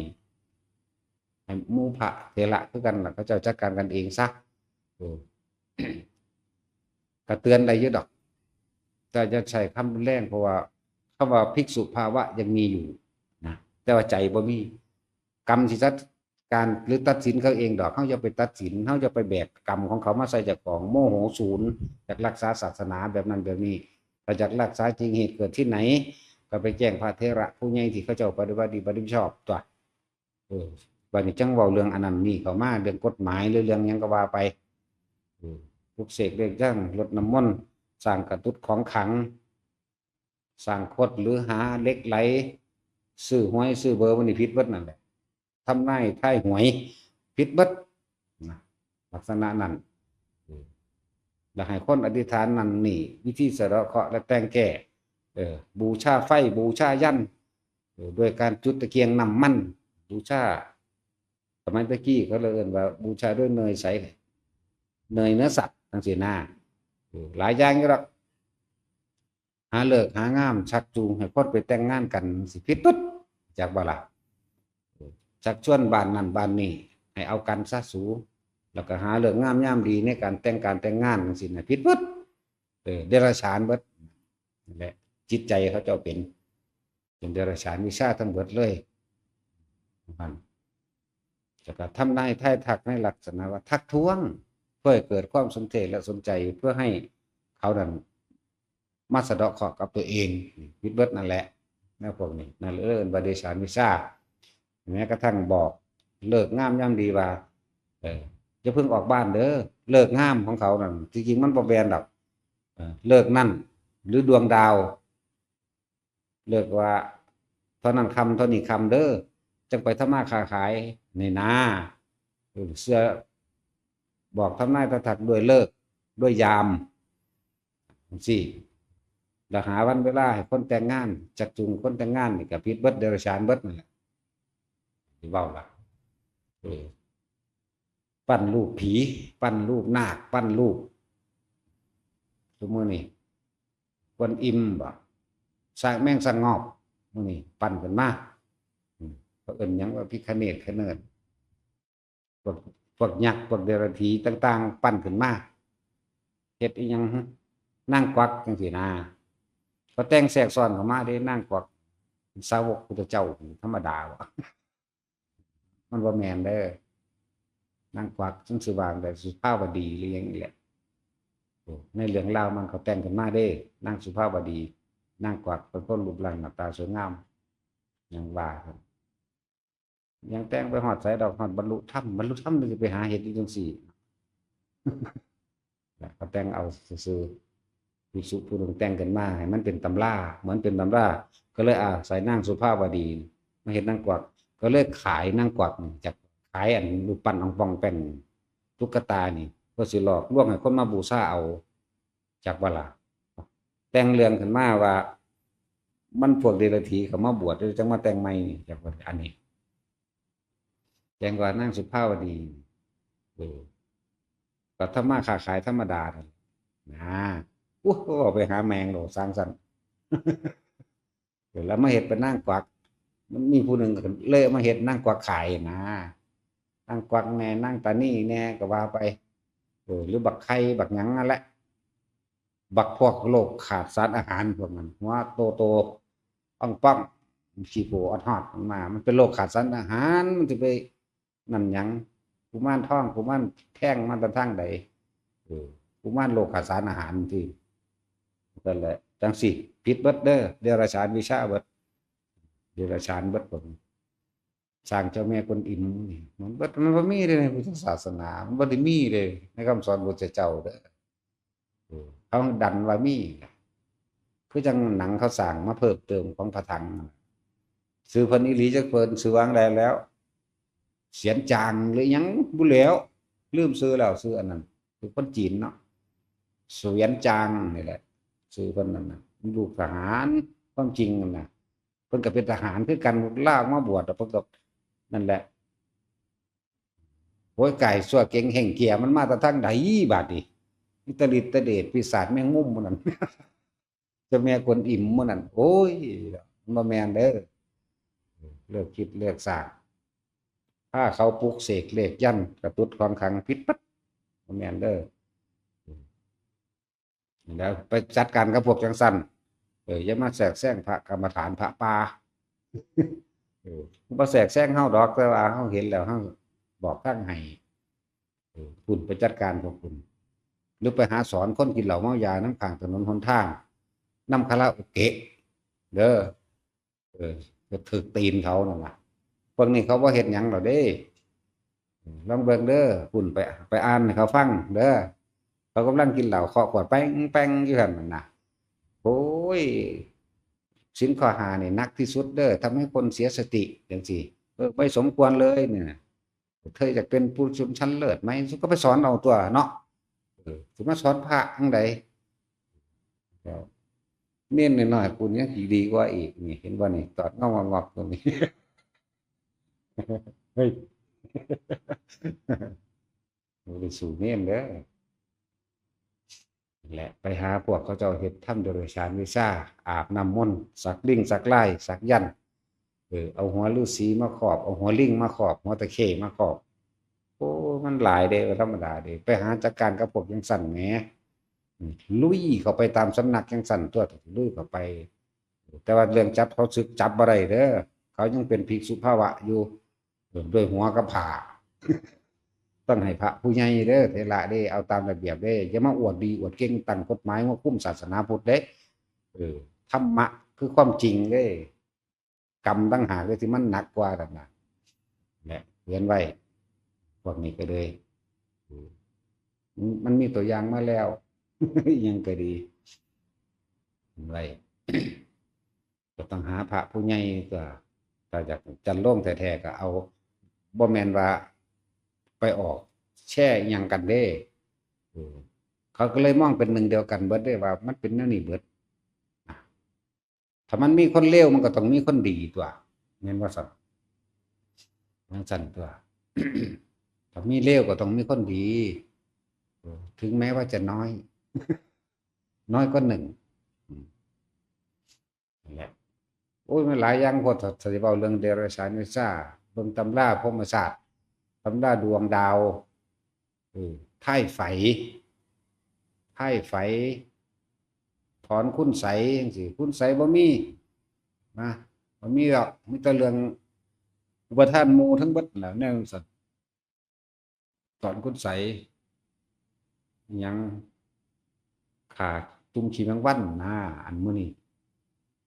Speaker 1: หมู่พระเถระคือกันล่ะเขาเจ้าจัดการกันเองซะก็เตือนได้อยู่ดอกแต่จะใช้คำแรงเพราะว่าคำว่าภิกษุภาวะยังมีอยู่นะแต่ว่าใจบ่มีกรรมสิจัดการหรือตัดสินเขาเองดอกเขาจะไปตัดสินเขาจะไปแบกกรรมของเขามาใส่จากของโมโหศูนย์จากรักษาศาสนาแบบนั้นแบบนี้แต่จากรักษาจริงเหตุเกิดที่ไหนก็ไปแจ้งพระเถระผู้ใหญ่ที่เขาเจ้าปฏิบัติดีปฏิบัติชอบตัววันนี้จังเว้าเรื่องอันนั้นนี่เขามาเรื่องกฎหมายหรือเรื่องยังก็ว่าไปปลุกเสกเรื่องจังรดน้ำมนต์สร้างกระตุ้นของขังสร้างคดหรือหาเหล็กไหลซื้อหวยซื้อเบอร์วันนี้ผิดเบิดนั่นแหละทำนายทายหวยผิดเบิดลักษณะนั้นแล้วให้คนอธิษฐานนั่นนี่วิธีสะเดาะเคราะห์และแต่งแก้บูชาไฟบูชายันด้วยการจุดตะเกียงน้ำมันบูชาสมัยตะกี้เขาเลยเอิ้นว่าบูชาด้วยเนยใสเนยเนื้อสัตว์ทั้งสี่หน้าหลายอย่างอยู่หรอกหาเลิกหางามชักจูงให้คนไปแต่งงานกันสิผิดปึ๊ดจากบ่ล่ะชักชวนบ้านนั่นบ้านนี้ให้เอากันซะสูแล้วก็หาเลิกงามยามดีในการแต่งงานจังซี่น่ะผิดปึ๊ดเดรัจฉานเบิดนั่นแหละจิตใจเขาเจ้าเป็นเดรัจฉานวิชาทั้งเบิดเลยมันจะก็ทำนายทายทักในลักษณะว่าทักท้วงเพื่อให้เกิดความสนใจและสนใจเพื่อให้เขานั้นมาสะเดาะเคราะห์กับตัวเองวิดเบิดนั่นแหละแนวพวกนี้นั่นเอิ้นว่าเดรัจฉานวิชาแม้กระทั่งบอกเลิกงามยามดีว่าจะเพิ่งออกบ้านเด้อเลิกงามของเขานั่นจริงๆมันบ่แม่นดอกเลิกนั่นหรือดวงดาวเลิกว่าเท่านั้นคำเท่านี้คำเด้อจังไปทำมาค้าขายในนาเสื้อบอกทำนายทักด้วยเลิกด้วยยามสิแล้วหาวันเวลาให้คนแต่งงานจักจูงคนแต่งงานนี่ก็ผิดเบิดเดรัจฉานเบิดนั่นแหละที่เว้าล่ะปั้นรูปผีปั้นรูปนาคปั้นรูปสมมุตินี่คนอิ่มบ่สร้างแม่งสร้างงอกมื้อนี้ปั้นขึ้นมาเพราะเอิ้นหยังว่าพิฆเนศเนิดพวกยักษ์พวกเดรัจฉีต่างๆปั้นขึ้นมาเฮ็ดอีหยังนั่งกวักจังซี่นะก็แต่งแทรกซ้อนเข้ามาได้นั่งกวักสาวกพุทธเจ้าธรรมดาบ่มันบ่แม่นเด้อนั่งกวักจังสิว่าแต่สุภาพดีหรือหยังนี่แหละในเรื่องราวมันเขาแต่งขึ้นมาเด้นั่งสุภาพดีนั่งกวักเป็นคนรูปร่างหน้าตาสวยงามยังว่าครับยังแต่งไปฮอดไสดอกฮอดบรรลุธรรมมันสิไปหาเฮ็ดอยู่จังซี่เขาแต่งเอาซื่อๆภิกษุผู้นึงแต่งกันมาให้มันเป็นตำราเหมือนเป็นตำราก็เลยใส่นางสุภาพดีมาเฮ็ดนางกวักก็เลยขายนางกวักจากขายอันรูปปั้นอองฟองแป้นตุ๊กตานี่เพื่อสิหลอกลวงให้คนมาบูชาเอาจากว่าล่ะแต่งเรื่องขึ้นมาว่ามันพวกเดรัจฉีเขามาบวชจังมาแต่งใหม่นี่จากว่าอันนี้แต่งว่านางสุภาพดีก็ทำมาค้าขายธรรมดานะไปหาแมงโหลสร้างสรรค์แล้วมาเฮ็ดเป็นนางกวักมันมีผู้หนึ่งเลยมาเฮ็ดนางกวักขายนะนางกวักแน่นางตานี่แน่ก็ว่าไป หรือบักไข่บักหยังนั่นแหละบักพวกโรคขาดสารอาหารพวกนั้นหัวโตป้องป้องขี้โผออดฮอดมามันเป็นโรคขาดสารอาหารมันจะไปนั่นหยังกุมารทองกุมารแท่งมันตะทั้งใดกุมารโรคขาดสารอาหารที่นั่นแหละจังสิผิดเบิดเด้อเดรัจฉานวิชาเบิดเดรัจฉานเบิดผมสร้างเจ้าแม่กวนอิมนี่มันบ่มีเลยในพุทธศาสนามันบ่ได้มีเลยในคำสอนพระพุทธเจ้าเด้อเขาดันว่ามีคือจังหนังเขาสร้างมาเพิ่มเติมของพระถังซื้อเพิ่นอีหลีจักเพิ่นซื้อวางได้แล้วเสียนจางหรือหยังบ่แล้วลืมซื้อแล้วซื้ออันนั้นคือคนจีนเนาะเสวียนจางนี่แหละซื้อเพิ่นนั่นน่ะลูกทหารความจริงนั่นน่ะเพิ่นก็เป็นทหารคือกันลากมาบวชแล้วเพิ่นก็นั่นแหละโอยไก่สั่วเก่งแห่งเกียร์มันมาแต่ทางใดบาดนี้อิตาลิตะเดชปีศาจแมงมุมมันนั่นเจ้าแม่กวนอิมมันนั่นโอ้ยมันบ่แม่นเด้อเลิกคิดเลิกสร้างถ้าเขาปลุกเสกเลขยันต์กระตุ้ดของขลังผิดปั๊บบ่แม่นเด้อแล้วไปจัดการกับพวกจังซั่นอย่ามาแทรกแซงพระกรรมฐานพระป่าบ่แทรกแซงเฮาดอกแต่ว่าเฮาเห็นแล้วเฮาบอกทางให้คุณไปจัดการพวกคุณหรือไปหาสอนคนกินเหล้าเมายาน้ำข้างถนนหนทางนำคาราโอเกะเด้อก็ถึกตีนเขานั่นล่ะพวกนี้เขาบ่เฮ็ดหยังหรอกเด้ลองเบิ่งเด้อคุณไปอ่านให้เขาฟังเด้อเขากำลังกินเหล้าเคาะขวดแป้งแป้งอยู่หั่นน่ะโอ้ยศีลข้อ5นี่หนักที่สุดเด้อทำให้คนเสียสติจังซี่ไม่สมควรเลยเนี่ยเธออยากเป็นผู้ชนชั้นเลิศไหมก็ไปสอนเอาตัวเนาะสิมาสอนพระจังไดเน้นหน่อยๆคุณยังดีกว่าอีกนี่เห็นบ่นี่ตอดเงางอกๆตรงนี้เฮ้ยบ่ได้สู่เน้นเด้อแหละไปหาพวกเขาเจ้าเฮ็ดทำโดยฌานวิชาอาบน้ำมนต์สักลิ่งสักลายสักยันต์เอาหัวฤาษีมาครอบเอาหัวลิงมาครอบหัวตะเข้มาครอบโอ้มันหลายเด้อธรรมดาเด้ไปหาจัดการกับพวกจังซั่นแหมลุยเข้าไปตามสำนักจังซั่นตัวลุยเข้าไปแต่ว่าเรื่องจับเขาสึกจับบ่ได้เด้อเขายังเป็นภิกษุภาวะอยู่ด้วยหัวกับผ้าต้องให้พระผู้ใหญ่เด้อเถระเด้เอาตามระเบียบเด้อย่ามาอวดดีอวดเก่งตั้งกฎหมายว่าคุ้มศาสนาพุทธเด้ธรรมะคือความจริงเด้กรรมต่างหากเลยที่มันหนักกว่านั่นน่ะแหละเรียนไว้พวกนี้ก็เลยมันมีตัวอย่างมาแล้วยังก็ดีไว้ก็ต้องหาพระผู้ใหญ่ก็ถ้าอยากจันโล่งแท้ๆก็เอาบ่แม่นว่าไปออกแช่หยังกันเด้เขาก็เลยมองเป็นหนึ่งเดียวกันเบิดได้ว่ามันเป็นแนวนี้เบิดถ้ามันมีคนเลวมันก็ต้องมีคนดีตัวแม่นว่าซั่นมันซั่นตัวถ้ามีเลวก็ต้องมีคนดีถึงแม้ว่าจะน้อยน้อยก็หนึ่งนั่นแหละโอ้ยมันหลายอย่างพอถ้าสิเว้าเรื่องเดรัจฉานวิชาเบิ่งตำราพรหมศาสตร์ตำราดวงดาวไพ่ไฝไพ่ไฝถอนคุณไสจังซี่คุณไสบ่มีนะบ่มีหรอกมีแต่เรื่องอุปทานหมู่ทั้งเบิดแหล้วแนวซั่นถอนคุณไสอิหยังขาตุ่มขี้แมงวันนะอันมื้อนี้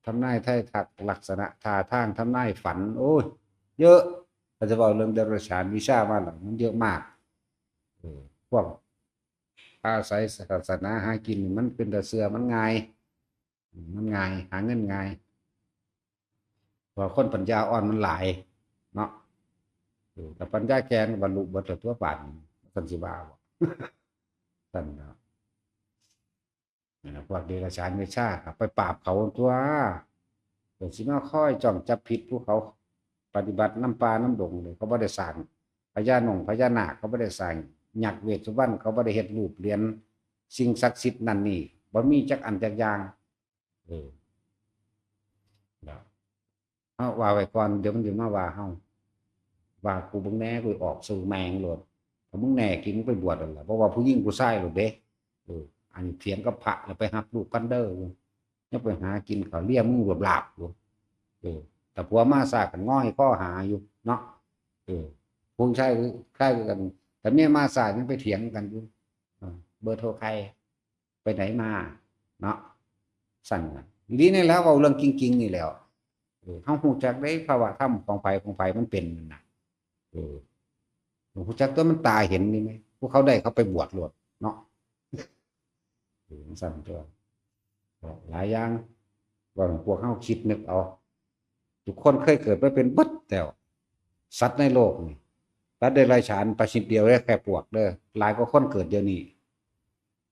Speaker 1: ทำนายไทายทักลักษณะท่าทางทำนายฝันโอ้ยเยอะถ้าจะบอกเรื่องเดรัจฉานวิชามาหลังมันเยอะมากพวกอาศัยศาสนาหากินมันเป็นแต่เสือมันง่ายหาเงินง่ายเพราะคนปัญญาอ่อนมันหลายเนาะแต่ปัญญาแกนบรรลุเบิดทั่วป่านสันสิบาบ่สันเนาะพวกเดรัจฉานวิชาไปปราบเขาตัวเดี๋ยวสิมาค่อยจ้องจับผิดพวกเขาปฏิบัติน้ำปลาน้ำดงเลยเขาไม่ได้สั่งพญานาคเขาไม่ได้สั่งหยักเวทสุวรรณเขาไม่ได้เฮ็ดรูปเหรียญสิ่งศักดิ์สิทธิ์นั่นนี่บ่มีจักอันจักอย่างเอาว่าไว้ก่อนเดี๋ยวมันจะมาว่าเฮาว่ากูเบิ่งแน่กูออกสู่แมงโลดท มึงแน่กินมึงไปบวชนั่นแหละเพราะว่าผู้หญิงผู้ชายหรอกเด้อันนี้เถียงกับพระแล้วไปหับลูกกันเด้อยังไปหากินเขาเลี้ยมึงแบบหลาบอยู่แต่ผัวมาซากันง่อยข้อหาอยู่เนาะผู้ชายคือใครกันแต่เมียมาซายังไปเถียงกันอยู่เบอร์โทรใครไปไหนมาเนาะสั่นกันดีนี่แล้วเอาเรื่องจริงๆนี่แล้วเฮาฮู้จักได้ภาวะธรรมของไผมันเป็นนั่นน่ะฮู้จักตัวมันตาเห็นนี่ไหมพวกเขาได้เขาไปบวชโลดเนาะสั่นตัวหลายอย่างว่าพวกเฮาคิดนึกเอาทุกคนเคยเกิดมาเป็นเบิดแต่สัตว์ในโลกนี่สัตว์เดรัจฉานประชิดเดียวแค่ปวกเด้อหลายกว่าคนเกิดเดี๋ยวนี้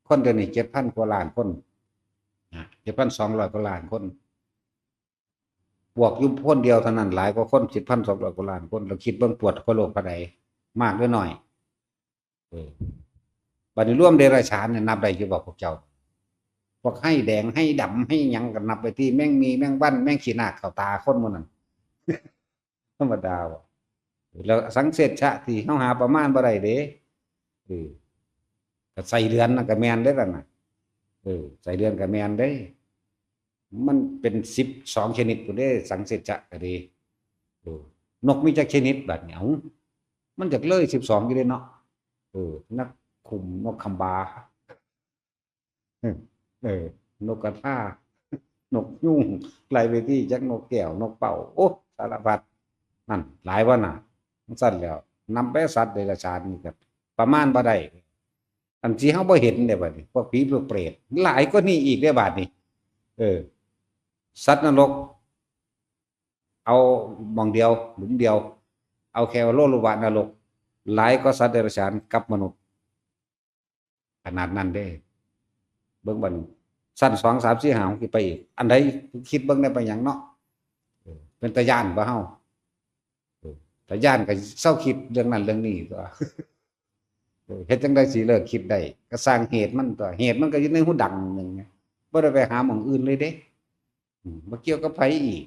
Speaker 1: คนเดี๋ยวนี้7,000 กว่าล้านคน7,200 กว่าล้านคนบวกอยู่คนเดียวเท่านั้นหลายกว่าคน7,200 กว่าล้านคนเราคิดเบิ่งปวดกว่าโลกปานใดมากหรือน้อยบัดนี้รวมเดรัจฉานเนี่ยนับได้อยู่บ่พวกเจ้าพวกให้แดงให้ดำให้หยังกันนับไปที่แม่งมีแม่งบ้านแม่งขี้หน้าเข้าตาคนหมดนั่นธรรมดาบ่แล้วสังเสชชะที่เฮาหาประมาณบ่ได้เด้ก็ใส่เดือนน่ะก็แม่นเด้อนั่นน่ะใส่เดือนก็แม่นเด้มันเป็น12ชนิดพุ่นเด้สังเสชชะก็ดีนกมีจักชนิดบัดนี้เอ้ามันจักเลย12อยู่เด้เนาะนักคุมนกคำบานกกระทานกยุงไล่ไปที่จักนกแก้วนกเป่าโอ้สารพัดนั่นหลายว่าน่ะสั่นแล้วนำไปสัตว์เดรัจฉานนี่ก็ประมาณบ่ได้อันที่เฮาบ่เห็นเด้บัดนี้พวกผีพวกเปรตหลายกว่านี้อีกเด้บัดนี้สัตว์นรกเอาหม่องเดียวหลุมเดียวเอาแค่โลโลวะนรกหลายกว่าสัตว์เดรัจฉานกับมนุษย์ขนาดนั้นเด้เบิ่งบัดสั้น2 3 4 5 6ไปอีกอันใดคิดเบิ่งได้ไปหยังเนาะเป็นตาย้านบ่เฮาตาย้านก็เซาคิดเรื่องนั้นเรื่องนี้ตัวเฮ็ดจังได๋สิเลิกคิดได้ก็สร้างเหตุมันตัวเหตุมันก็อยู่ในหูดังนึงบ่ได้ไปหาหม้องอื่นเลยเด้บ่เกี่ยวกับไผอีก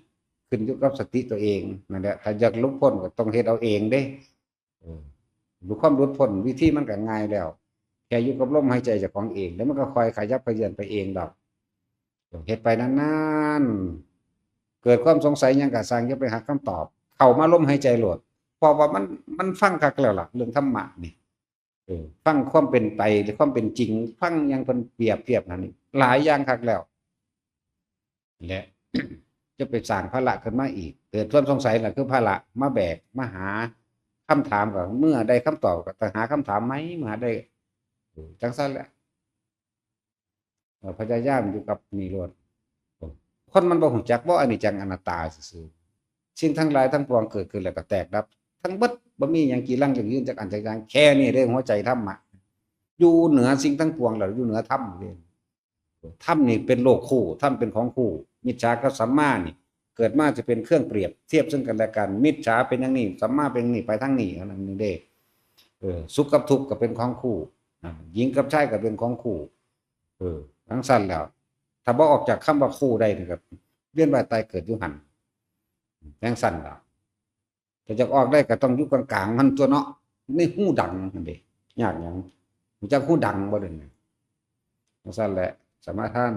Speaker 1: ขึ้นอยู่กับสติตัวเองนั่นแหละถ้าอยากหลุดพ้นก็ต้องเฮ็ดเอาเองเด้รู้ความหลุดพ้นวิธีมันก็ง่ายแล้วแค่อยู่กับลมหายใจเจ้าของเองแล้วมันก็ค่อยขยับเขยื้อนไปเองดอกเฮ็ดไปนานๆเกิดความสงสัยหยังก็สร้างอย่าไปหาคำตอบเข้ามาลมหายใจโลดเพราะว่ามันฟังคักแล้วล่ะเรื่องธรรมะนี่ฟังความเป็นไปหรือความเป็นจริงฟังอย่างเพิ่นเปรียบเทียบนั่นนี่หลายอย่างคักแล้วและ จะไปสร้างภาระขึ้นมาอีกเกิดความสงสัยล่ะคือภาระมาแบกมาหาคำถามก็เมื่อได้คำตอบก็ต้องหาคำถามไหมเมื่อได้จังซั่นแหละพยายามอยู่กับนี่โลดคนมันบ่ฮู้จักว่าอนิจจังอนัตตาซื่อๆสิ่งทั้งหลายทั้งปวงเกิดขึ้นแล้วก็แตกดับทั้งเบิดบ่มีหยังกี่ลังอย่างยืนจักอันจักอย่างแค่นี้เด้หัวใจธรรมะอยู่เหนือสิ่งทั้งปวงแล้วอยู่เหนือธรรมเด้ธรรมนี่เป็นโลกคู่ธรรมเป็นของคู่มิจฉากับสัมมานี่เกิดมาจะเป็นเครื่องเปรียบเทียบซึ่งกันและกันมิจฉาเป็นอย่างนี้สัมมาเป็นอย่างนี้ไปทางนี้อันนั้นนี่เด้สุขกับทุกข์ก็เป็นของคู่หญิงกับชายก็เป็นของคู่ทั้งสั้นแล้วถ้าบ่ออกจากคำว่าคู่ได้นะครับเวียนว่ายตายเกิดอยู่หันทั้งสั้นแล้วถ้าจะออกได้ก็ต้องอยู่กลางๆมันตัวเนาะในหูดังนั่นเด้ยากหยังมันจะหูดังบ่เด้ทั้งสั้นแหละสมาทาน